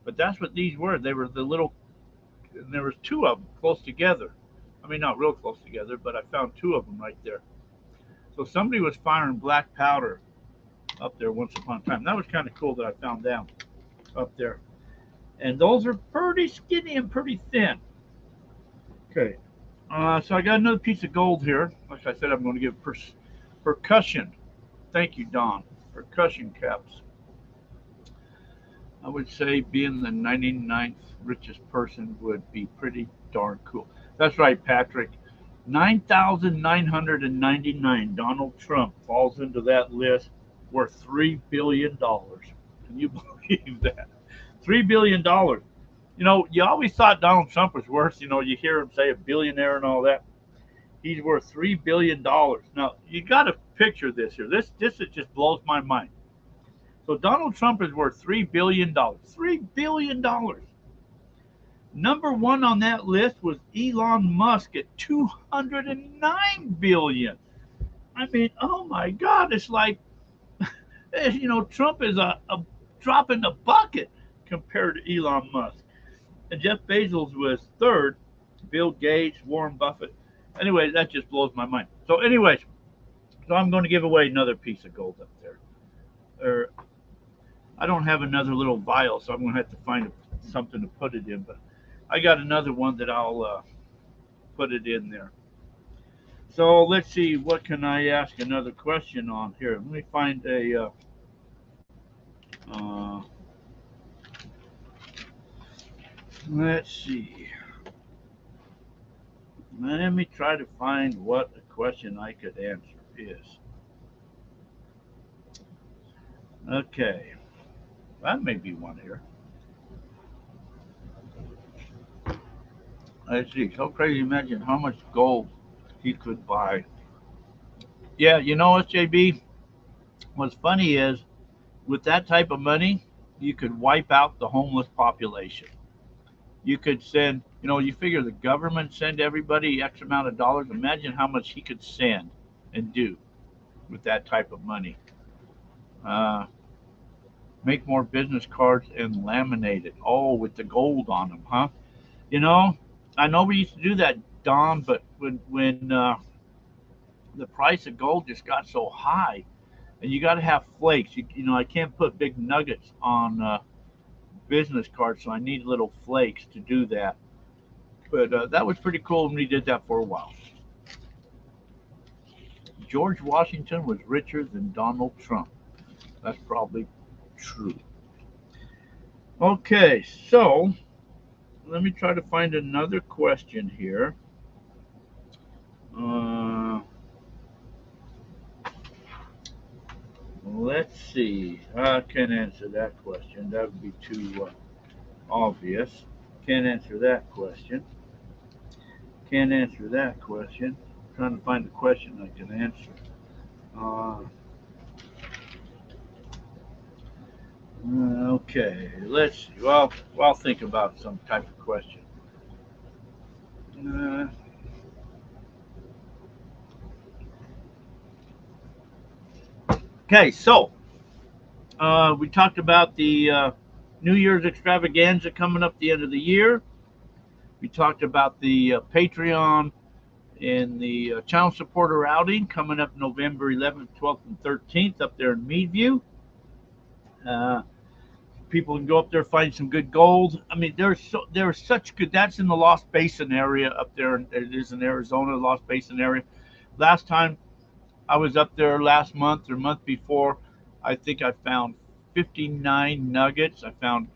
but that's what these were. They were the little, and there was two of them close together. I mean, not real close together, but I found two of them right there. So somebody was firing black powder up there once upon a time. That was kind of cool that I found them up there. And those are pretty skinny and pretty thin. Okay, so I got another piece of gold here. Like I said, I'm going to give percussion. Thank you, Don. Percussion caps. I would say being the 99th richest person would be pretty darn cool. That's right, Patrick. 9,999. Donald Trump falls into that list, worth $3 billion. Can you believe that? $3 billion. You always thought Donald Trump was worth, you hear him say a billionaire and all that. He's worth $3 billion. Now, you got to picture this here. This just blows my mind. So Donald Trump is worth $3 billion. $3 billion. Number one on that list was Elon Musk at $209 billion. I mean, oh my God, it's like, Trump is a drop in the bucket compared to Elon Musk. And Jeff Bezos was third, Bill Gates, Warren Buffett. Anyway, that just blows my mind. So anyways, I'm going to give away another piece of gold up there. I don't have another little vial, so I'm going to have to find something to put it in. But I got another one that I'll put it in there. So let's see, what can I ask another question on here? Let me find a Let's see. Let me try to find what a question I could answer is. Okay, that may be one here. Let's see. So crazy. Imagine how much gold he could buy. Yeah, you know what, JB? What's funny is with that type of money, you could wipe out the homeless population. You could send, you figure the government send everybody X amount of dollars. Imagine how much he could send and do with that type of money. Uh, make more business cards and laminate it. Oh, with the gold on them, huh? You know, I know we used to do that, Don, but when the price of gold just got so high, and you got to have flakes. I can't put big nuggets on business cards, so I need little flakes to do that. But that was pretty cool when we did that for a while. George Washington was richer than Donald Trump. That's probably true. Okay, so let me try to find another question here. Let's see. I can't answer that question. That would be too obvious. Can't answer that question. Can't answer that question. I'm trying to find a question I can answer. Uh, okay, let's see. Well, I'll think about some type of question. Uh, okay, so we talked about the New Year's extravaganza coming up the end of the year. We talked about the Patreon and the channel supporter outing coming up November 11th, 12th, and 13th up there in Meadview. Uh, People can go up there, find some good gold. I mean, there's such good. That's in the Lost Basin area up there. It is in Arizona, Lost Basin area. Last time I was up there last month or month before, I think I found 59 nuggets. I found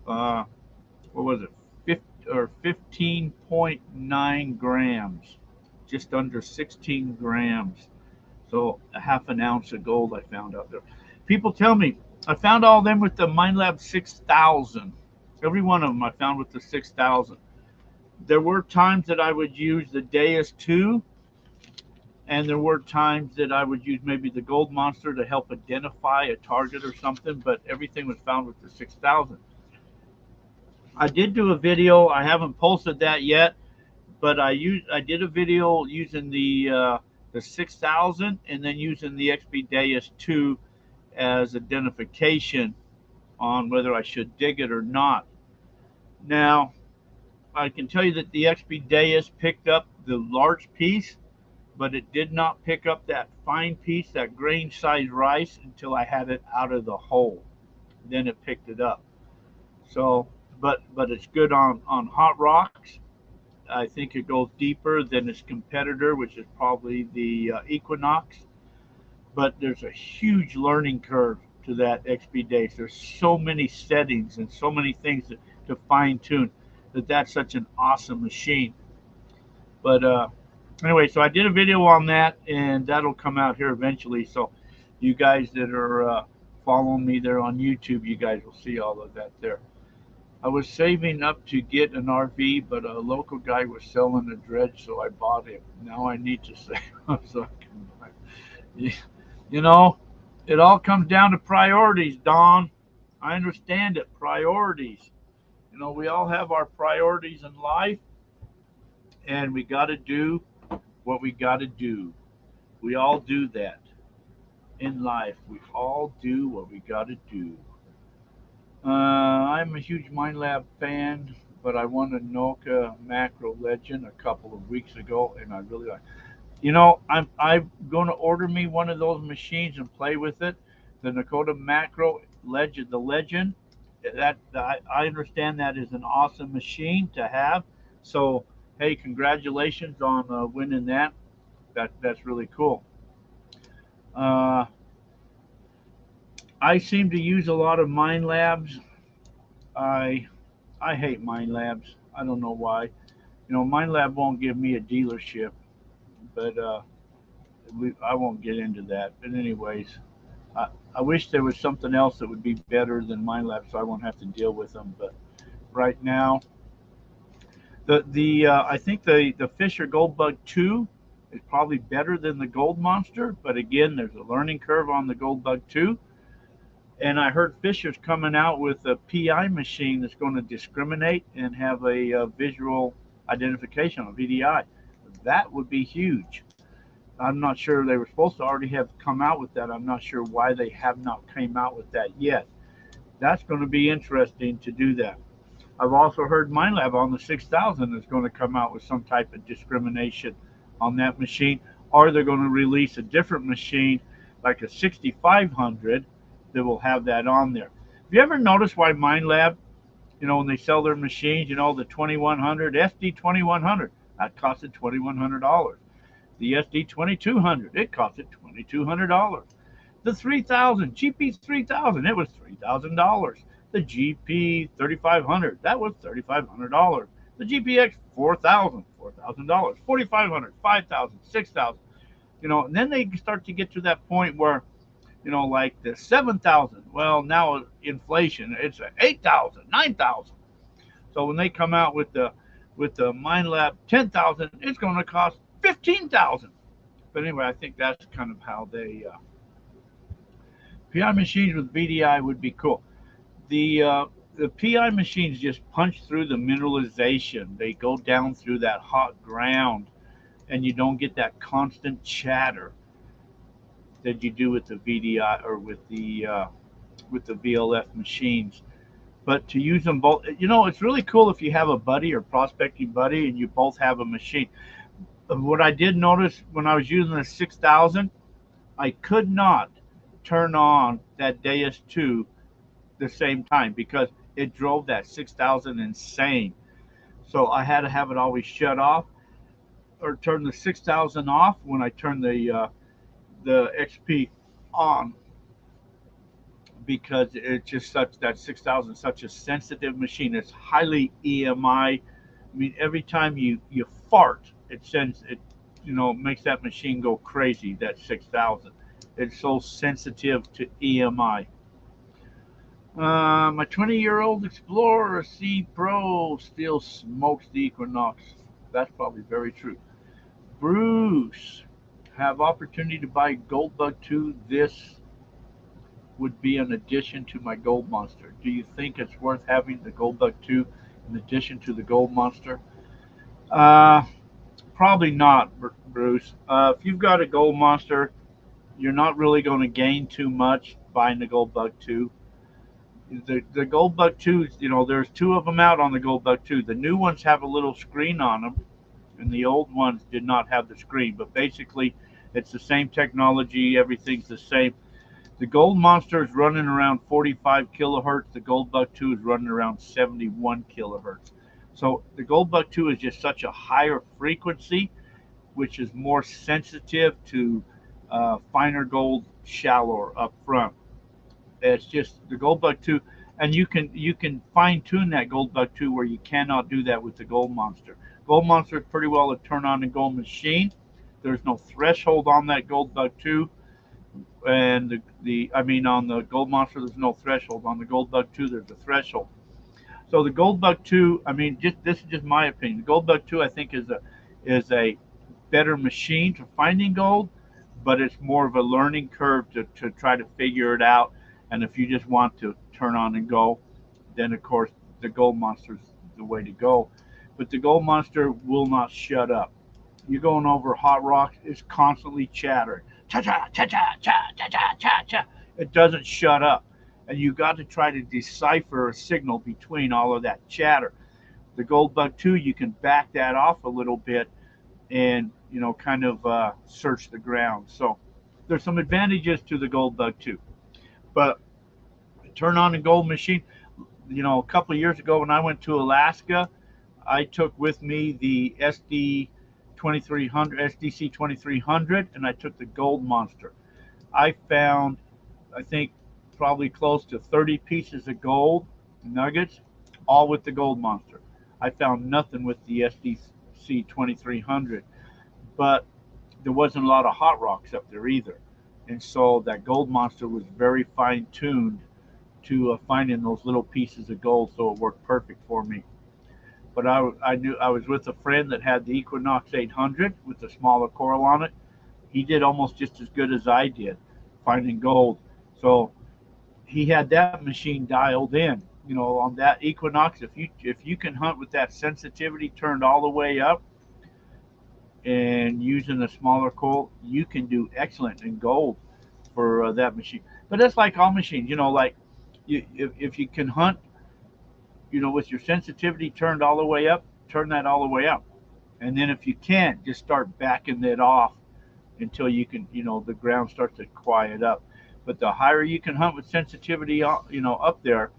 what was it, 15.9 grams, just under 16 grams. So a half an ounce of gold I found out there. People tell me I found all of them with the MineLab 6000. Every one of them I found with the 6000. There were times that I would use the Deus 2, and there were times that I would use maybe the Gold Monster to help identify a target or something, but everything was found with the 6000. I did do a video. I haven't posted that yet, but I did a video using the 6000 and then using the XP Deus 2 as identification on whether I should dig it or not. Now, I can tell you that the XP Deus picked up the large piece, but it did not pick up that fine piece, that grain size rice, until I had it out of the hole. Then it picked it up. So, but it's good on hot rocks. I think it goes deeper than its competitor, which is probably the Equinox. But there's a huge learning curve to that XP Deus. There's so many settings and so many things to fine tune that's such an awesome machine. But anyway, so I did a video on that, and that'll come out here eventually. So you guys that are following me there on YouTube, you guys will see all of that there. I was saving up to get an RV, but a local guy was selling a dredge, so I bought it. Now I need to save up so I can buy it. You know, it all comes down to priorities, Don. I understand it. Priorities. You know, we all have our priorities in life, and we got to do what we got to do. We all do that in life. We all do what we got to do. I'm a huge MineLab fan, but I won a Noka Macro Legend a couple of weeks ago, and I really like. I'm going to order me one of those machines and play with it. The Nakota Macro Legend, the Legend. That I understand that is an awesome machine to have. So hey, congratulations on winning that. That's really cool. Uh, I seem to use a lot of MineLabs. I I hate Mind Labs. I don't know why. Mind Lab won't give me a dealership, but I won't get into that. But anyways, I wish there was something else that would be better than Mind Lab, so I won't have to deal with them. But right now, the I think the Fisher Gold Bug 2 is probably better than the Gold Monster. But again, there's a learning curve on the Gold Bug 2. And I heard Fisher's coming out with a PI machine that's going to discriminate and have a visual identification, a VDI. That would be huge. I'm not sure, they were supposed to already have come out with that. I'm not sure why they have not came out with that yet. That's going to be interesting to do that. I've also heard MindLab on the 6000 is going to come out with some type of discrimination on that machine, or they're going to release a different machine like a 6500 that will have that on there. Have you ever noticed why MindLab, when they sell their machines, the 2100, SD 2100, that costed $2,100. The SD 2200, it costed $2,200. The 3000, GP 3000, it was $3,000. The GP 3500, that was $3,500. The GPX 4000, $4,000. 4500, 5000, 6000. And then they start to get to that point where, like the 7,000. Well, now inflation, it's 8,000, 9,000. So when they come out with the MindLab 10,000, it's going to cost 15,000. But anyway, I think that's kind of how they PI machines with VDI would be cool. The PI machines just punch through the mineralization. They go down through that hot ground, and you don't get that constant chatter that you do with the VDI or with the VLF machines. But to use them both, it's really cool if you have a buddy or prospecting buddy and you both have a machine. What I did notice when I was using the 6000, I could not turn on that Deus 2 the same time because it drove that 6000 insane. So I had to have it always shut off or turn the 6000 off when I turn the XP on, because it's just that 6000 is such a sensitive machine. It's highly EMI. I mean, every time you fart, it sends it, makes that machine go crazy. That 6000, it's so sensitive to EMI. My 20-year-old Explorer C Pro still smokes the Equinox. That's probably very true. Bruce, have opportunity to buy Gold Bug 2. This would be an addition to my Gold Monster. Do you think it's worth having the Gold Bug 2 in addition to the Gold Monster? Probably not, Bruce. If you've got a Gold Monster, you're not really going to gain too much buying the Gold Bug 2. The Gold Bug 2, there's two of them out on the Gold Bug 2. The new ones have a little screen on them, and the old ones did not have the screen. But basically, it's the same technology. Everything's the same. The Gold Monster is running around 45 kilohertz. The Gold Bug 2 is running around 71 kilohertz. So the Gold Bug 2 is just such a higher frequency, which is more sensitive to finer gold, shallower up front. It's just the Gold Bug 2, and you can fine tune that Gold Bug 2 where you cannot do that with the Gold Monster. Gold Monster is pretty well a turn on and go machine. There's no threshold on that Gold Bug 2. And on the Gold Monster, there's no threshold. On the Gold Bug 2, there's a threshold. So the Gold Bug 2, this is just my opinion. The Gold Bug 2, I think, is a better machine for finding gold, but it's more of a learning curve to try to figure it out. And if you just want to turn on and go, then of course the Gold Monster is the way to go. But the Gold Monster will not shut up. You're going over hot rocks, it's constantly chattering. Cha-cha, cha-cha, cha-cha, cha-cha, cha. It doesn't shut up. And you got to try to decipher a signal between all of that chatter. The Gold Bug 2, you can back that off a little bit and, kind of search the ground. So there's some advantages to the Gold Bug 2. But turn on and go machine, a couple of years ago when I went to Alaska, I took with me the SDC 2300, and I took the Gold Monster. I found, I think, probably close to 30 pieces of gold nuggets, all with the Gold Monster. I found nothing with the SDC 2300, but there wasn't a lot of hot rocks up there either. And so that Gold Monster was very fine tuned to finding those little pieces of gold, so it worked perfect for me. But I knew I was with a friend that had the Equinox 800 with the smaller coral on it. He did almost just as good as I did finding gold. So he had that machine dialed in. You know, on that Equinox, if you can hunt with that sensitivity turned all the way up and using a smaller coral, you can do excellent in gold for that machine. But that's like all machines, you know, like if you can hunt, you know, with your sensitivity turned all the way up, turn that all the way up. And then if you can't, just start backing it off until you can, you know, the ground starts to quiet up. But the higher you can hunt with sensitivity, you know, up there,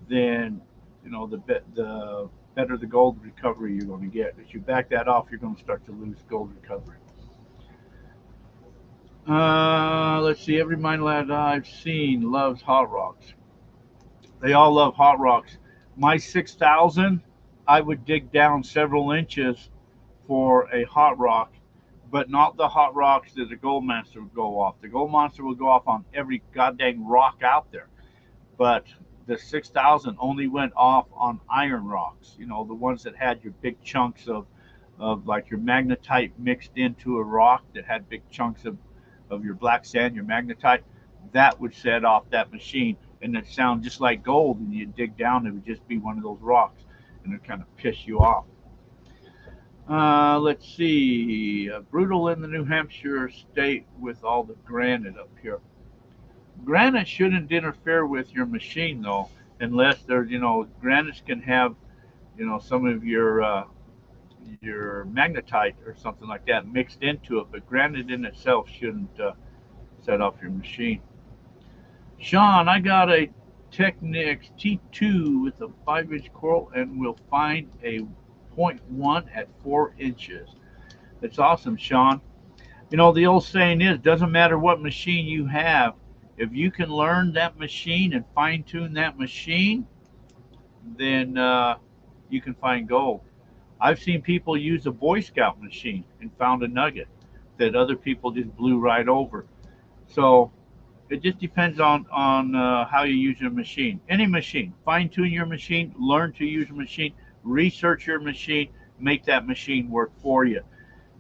then, you know, the better the gold recovery you're going to get. If you back that off, you're going to start to lose gold recovery. Let's see. Every mine lad I've seen loves hot rocks. They all love hot rocks. My 6000, I would dig down several inches for a hot rock, but not the hot rocks that the Gold Monster would go off. The Gold Monster will go off on every goddamn rock out there, but the 6000 only went off on iron rocks. You know, the ones that had your big chunks of like your magnetite mixed into a rock that had big chunks of your black sand, your magnetite. That would set off that machine, and it sound just like gold. And you dig down, it would just be one of those rocks, and it kind of piss you off. Let's see. Brutal in the New Hampshire state with all the granite up here. Granite shouldn't interfere with your machine though, unless there's, you know, granites can have, you know, some of your magnetite or something like that mixed into it, but granite in itself shouldn't set off your machine. Sean, I got a Technics T2 with a 5-inch coral and will find a 0.1 at 4 inches. That's awesome, Sean. You know, the old saying is, doesn't matter what machine you have, if you can learn that machine and fine tune that machine, then you can find gold. I've seen people use a Boy Scout machine and found a nugget that other people just blew right over. So it just depends on how you use your machine. Any machine, fine tune your machine, learn to use your machine, research your machine, make that machine work for you.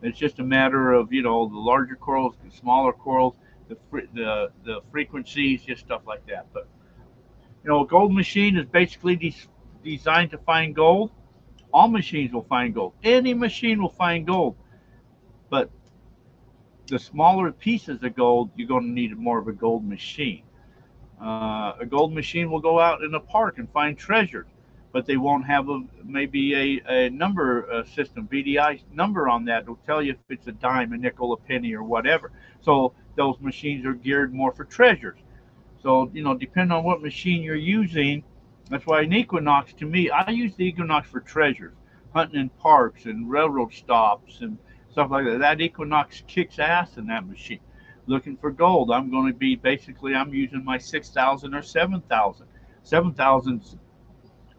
It's just a matter of, you know, the larger corals, the smaller corals, the frequencies, just stuff like that. But, you know, a gold machine is basically designed to find gold. All machines will find gold. Any machine will find gold. But the smaller pieces of gold, you're going to need more of a gold machine. A gold machine will go out in a park and find treasures, but they won't have maybe a number system, VDI number on that. It'll tell you if it's a dime, a nickel, a penny, or whatever. So those machines are geared more for treasures. So, you know, depending on what machine you're using, that's why an Equinox, to me, I use the Equinox for treasures, hunting in parks and railroad stops and stuff like that. That Equinox kicks ass in that machine. Looking for gold, I'm going to be basically, I'm using my 6,000 or 7,000. 7,000's,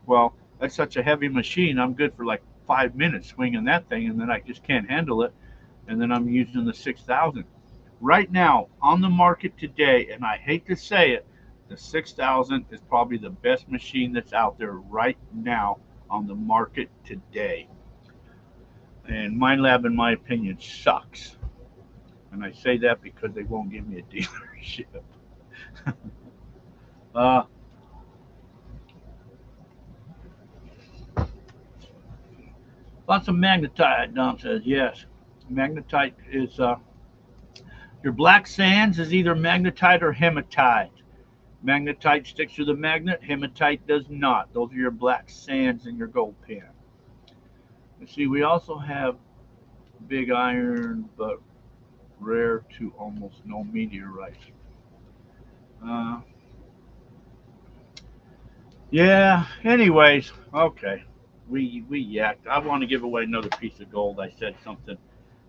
well, that's such a heavy machine. I'm good for like 5 minutes swinging that thing, and then I just can't handle it. And then I'm using the 6,000. Right now, on the market today, and I hate to say it, the 6,000 is probably the best machine that's out there right now on the market today. And Minelab, in my opinion, sucks. And I say that because they won't give me a dealership. Lots of magnetite, Don says. Yes. Magnetite is, your black sands is either magnetite or hematite. Magnetite sticks to the magnet, hematite does not. Those are your black sands in your gold pen. Let's see, we also have big iron, but rare to almost no meteorites. Yeah, anyways, okay. We yacked. I want to give away another piece of gold. I said something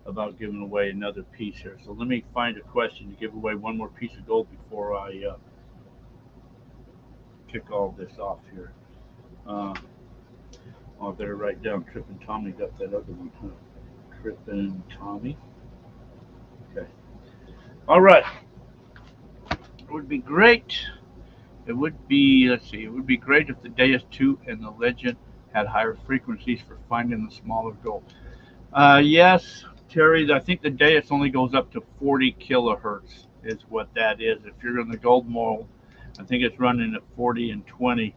about giving away another piece here. So let me find a question to give away one more piece of gold before I kick all this off here. Oh, I better write down Trip and Tommy got that other one, huh? Trip and Tommy. Okay. All right. It would be great. It would be, let's see, it would be great if the Deus 2 and the Legend had higher frequencies for finding the smaller gold. Yes, Terry, I think the Deus only goes up to 40 kilohertz, is what that is. If you're in the gold mold, I think it's running at 40 and 20.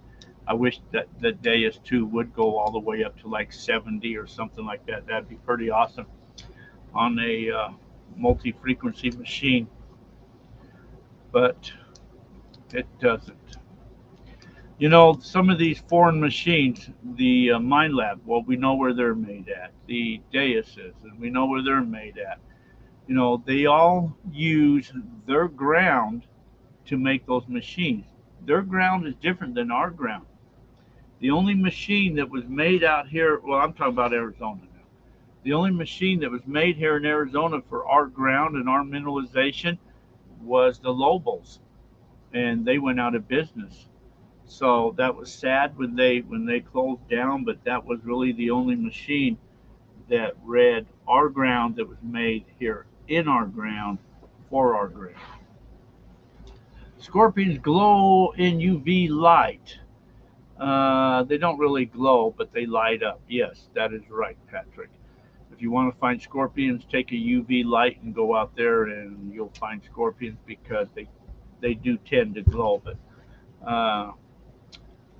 I wish that the Deus 2 would go all the way up to like 70 or something like that. That'd be pretty awesome on a multi frequency machine, but it doesn't. You know, some of these foreign machines, the Mind Lab, well, we know where they're made at. The Deuses, and we know where they're made at. You know, they all use their ground to make those machines. Their ground is different than our ground. The only machine that was made out here, well, I'm talking about Arizona now. The only machine that was made here in Arizona for our ground and our mineralization was the Lobos, and they went out of business. So that was sad when they closed down, but that was really the only machine that read our ground that was made here in our ground for our ground. Scorpions glow in UV light. They don't really glow, but they light up. Yes, that is right, Patrick. If you want to find scorpions, take a UV light and go out there, and you'll find scorpions because they do tend to glow. But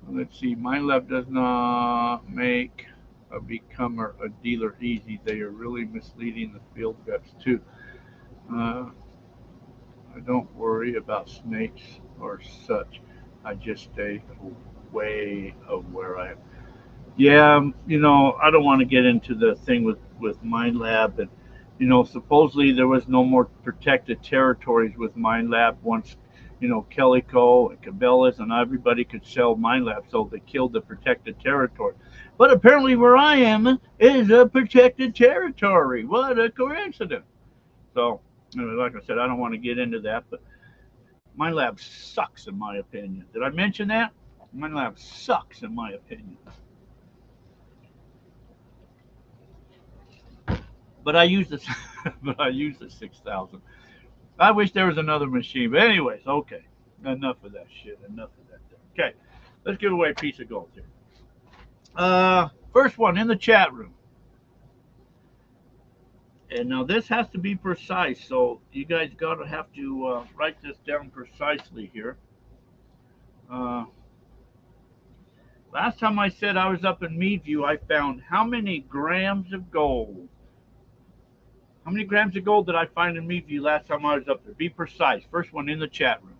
let's see, my lab does not make a becomer a dealer easy. They are really misleading the field reps too. I don't worry about snakes or such. I just stay away of where I am. Yeah, you know, I don't want to get into the thing with Mind Lab, and you know, supposedly there was no more protected territories with Mind Lab once, you know, Calico and Cabela's and everybody could sell Mind Lab, so they killed the protected territory. But apparently, where I am is a protected territory. What a coincidence! So, like I said, I don't want to get into that, but Mind Lab sucks in my opinion. Did I mention that? Mind Lab sucks in my opinion. But I use the but I use the 6,000. I wish there was another machine. But anyways, okay. Enough of that shit. Enough of that thing. Okay. Let's give away a piece of gold here. First one in the chat room. And now this has to be precise, so you guys gotta have to write this down precisely here. Last time I said I was up in Meadview, I found how many grams of gold? How many grams of gold did I find in Meadview last time I was up there? Be precise. First one in the chat room.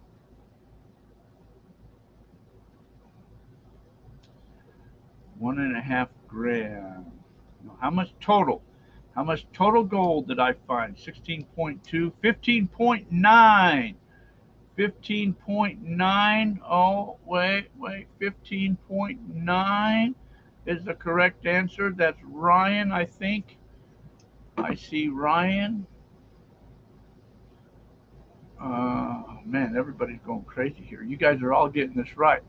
1.5 grams. How much total? How much total gold did I find? 16.2, 15.9. 15.9. Oh, wait. 15.9 is the correct answer. That's Ryan, I think. I see Ryan. Man, everybody's going crazy here. You guys are all getting this right.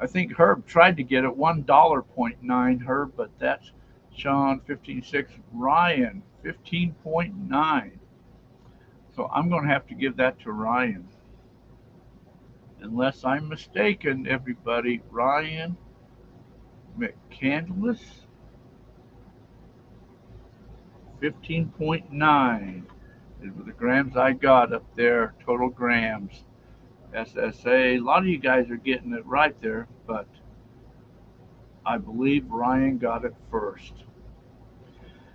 I think Herb tried to get it $1.9 Herb, but that's Sean 15.6. Ryan 15.9. So I'm going to have to give that to Ryan. Unless I'm mistaken, everybody. Ryan McCandless 15.9 is the grams I got up there, total grams. SSA, a lot of you guys are getting it right there, but I believe Ryan got it first.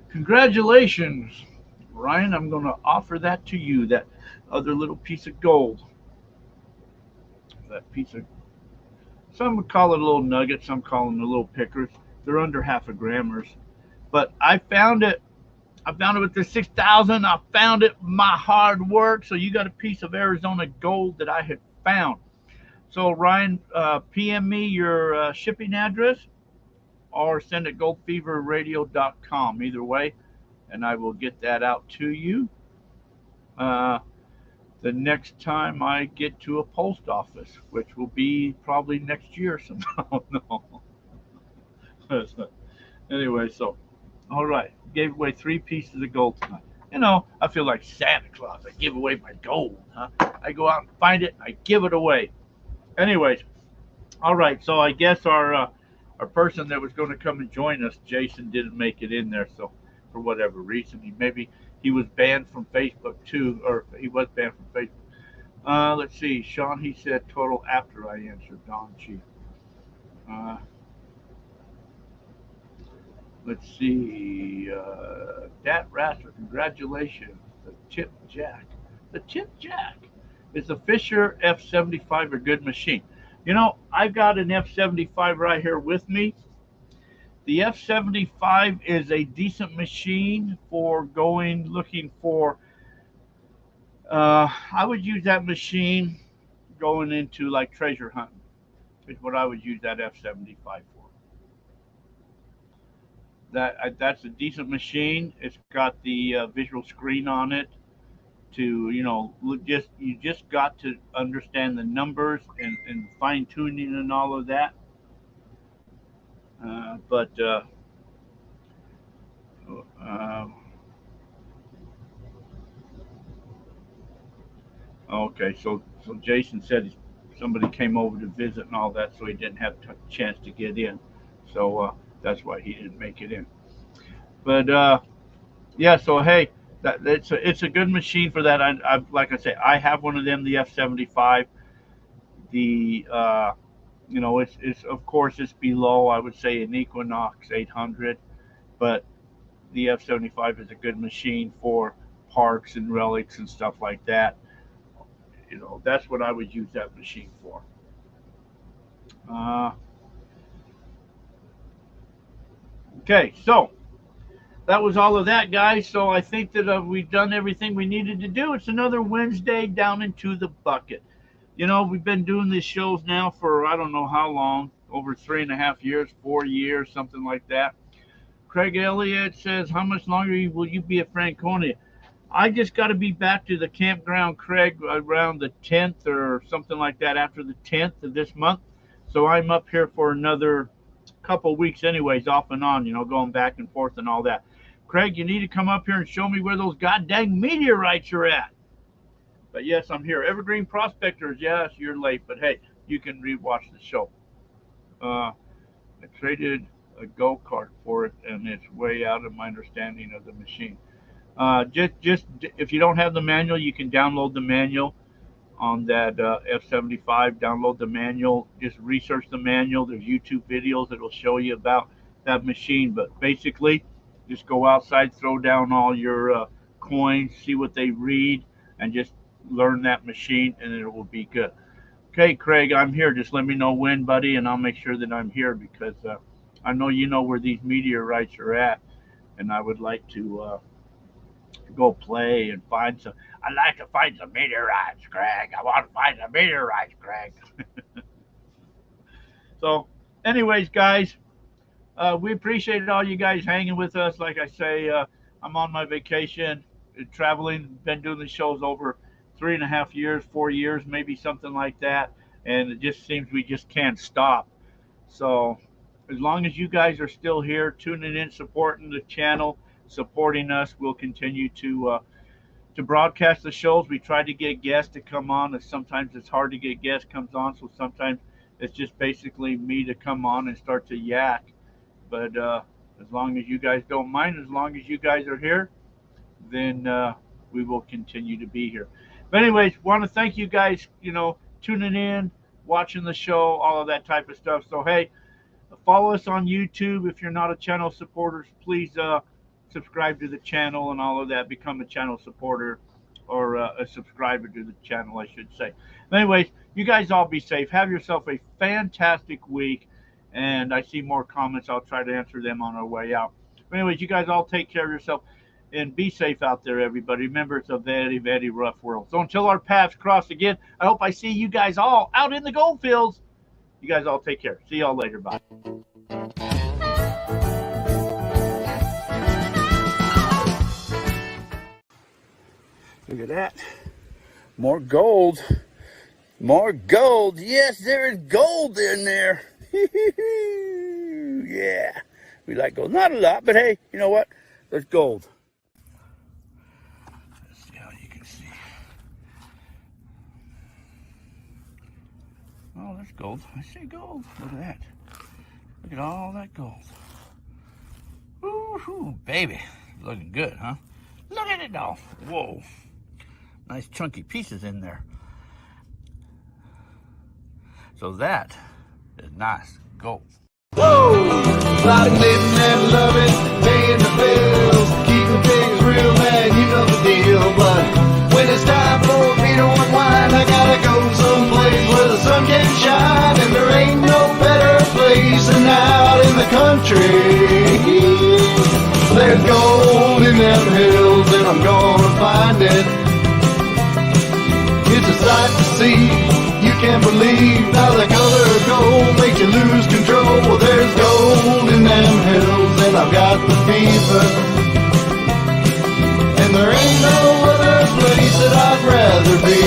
Congratulations, Ryan. I'm going to offer that to you, that other little piece of gold. That piece of, some would call it a little nugget, some call them a little pickers. They're under half a grammers. But I found it. I found it with the 6,000. I found it my hard work. So you got a piece of Arizona gold that I had found. So Ryan, PM me your shipping address or send it goldfeverradio.com. Either way, and I will get that out to you the next time I get to a post office, which will be probably next year somehow. No. Anyway, so, all right. Gave away 3 pieces of gold tonight. You know, I feel like Santa Claus. I give away my gold, huh? I go out and find it, and I give it away. Anyways, all right. So I guess our person that was going to come and join us, Jason, didn't make it in there. So for whatever reason, he was banned from Facebook too, or he was banned from Facebook. Let's see. Sean, he said total after I answered Don G. Let's see. Dat Rasser, congratulations. The Tip Jack. The Tip Jack. Is the Fisher F-75 a good machine? You know, I've got an F-75 right here with me. The F-75 is a decent machine for looking for, I would use that machine going into like treasure hunting. Is what I would use that F-75 for. That's a decent machine. It's got the visual screen on it. You just got to understand the numbers and fine tuning and all of that. Okay, so Jason said somebody came over to visit and all that, so he didn't have a chance to get in. So that's why he didn't make it in. But yeah, so hey, it's a good machine for that. I like I say, I have one of them, the F-75. The it's of course it's below, I would say, an Equinox 800, but the F-75 is a good machine for parks and relics and stuff like that. You know, that's what I would use that machine for. Okay, so that was all of that, guys. So I think that we've done everything we needed to do. It's another Wednesday down into the bucket. You know, we've been doing these shows now for I don't know how long, over 3.5 years, 4 years, something like that. Craig Elliott says, how much longer will you be at Franconia? I just got to be back to the campground, Craig, around the 10th or something like that, after the 10th of this month. So I'm up here for another couple weeks anyways, off and on, going back and forth and all that. Craig, you need to come up here and show me where those goddamn meteorites are at. But yes, I'm here. Evergreen Prospectors, yes, you're late, but hey, you can rewatch the show. I traded a go-kart for it, and it's way out of my understanding of the machine. Just if you don't have the manual, you can download the manual on that F-75. Download the manual. Just research the manual. There's YouTube videos that will show you about that machine. But basically, just go outside, throw down all your coins, see what they read, and just learn that machine, and it will be good. Okay, Craig, I'm here. Just let me know when, buddy, and I'll make sure that I'm here because I know you know where these meteorites are at, and I would like to go play and find some. I'd like to find some meteorites, Craig. I want to find some meteorites, Craig. So, anyways, guys, we appreciate all you guys hanging with us. Like I say, I'm on my vacation, traveling, been doing the shows over 3.5 years, 4 years, maybe something like that. And it just seems we just can't stop. So as long as you guys are still here, tuning in, supporting the channel, supporting us, we'll continue to broadcast the shows. We try to get guests to come on, and sometimes it's hard to get guests comes on. So sometimes it's just basically me to come on and start to yak. But as long as you guys don't mind, as long as you guys are here, then we will continue to be here. But anyways, want to thank you guys, tuning in, watching the show, all of that type of stuff. So, hey, follow us on YouTube. If you're not a channel supporter, please subscribe to the channel and all of that. Become a channel supporter or a subscriber to the channel, I should say. But anyways, you guys all be safe. Have yourself a fantastic week. And I see more comments. I'll try to answer them on our way out. But anyways, you guys all take care of yourself. And be safe out there, everybody. Remember, it's a very, very rough world. So until our paths cross again, I hope I see you guys all out in the gold fields. You guys all take care. See y'all later. Bye. Look at that. More gold. More gold. Yes, there is gold in there. Yeah. We like gold. Not a lot, but hey, you know what? There's gold. Let's see how you can see. Oh, there's gold. I see gold. Look at that. Look at all that gold. Woo-hoo, baby. Looking good, huh? Look at it all. Whoa. Nice chunky pieces in there. So that is nice gold. Whoa! Lot of living and loving, paying the bills, keeping things real, man, you know the deal. But when it's time for me to unwind, I gotta go someplace where the sun can shine, and there ain't no better place than out in the country. There's gold in them hills, and I'm gonna find it. It's a sight to see. You can't believe how the color of gold makes you lose control. Well, there's gold in them hills, and I've got the fever. And there ain't no other place that I'd rather be.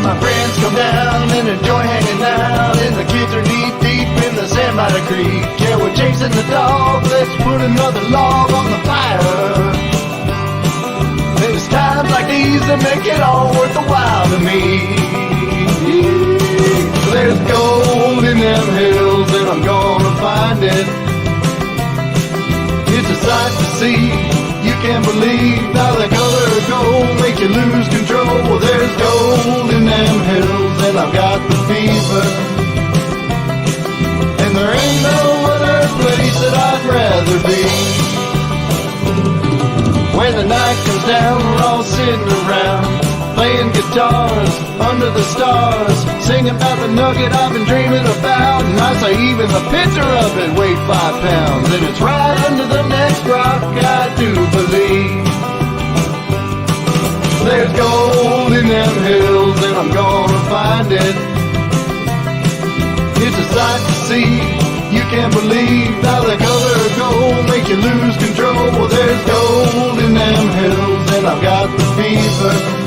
My friends come down and enjoy hanging out, and the kids are knee deep in the sand by the creek. Yeah, we're chasing the dog, let's put another log on the fire. There's times like these that make it all worth the while to me. There's gold in them hills, and I'm gonna find it. It's a sight to see. You can't believe how the color of gold makes you lose control. Well, there's gold in them hills, and I've got the fever. And there ain't no other place that I'd rather be. When the night comes down, we're all sitting around, playing guitars under the stars, singing about the nugget I've been dreaming about. And I say even the picture of it weighed 5 pounds, and it's right under the next rock, I do believe. There's gold in them hills, and I'm gonna find it. It's a sight to see. You can't believe how the color of gold makes you lose control. Well, there's gold in them hills, and I've got the fever.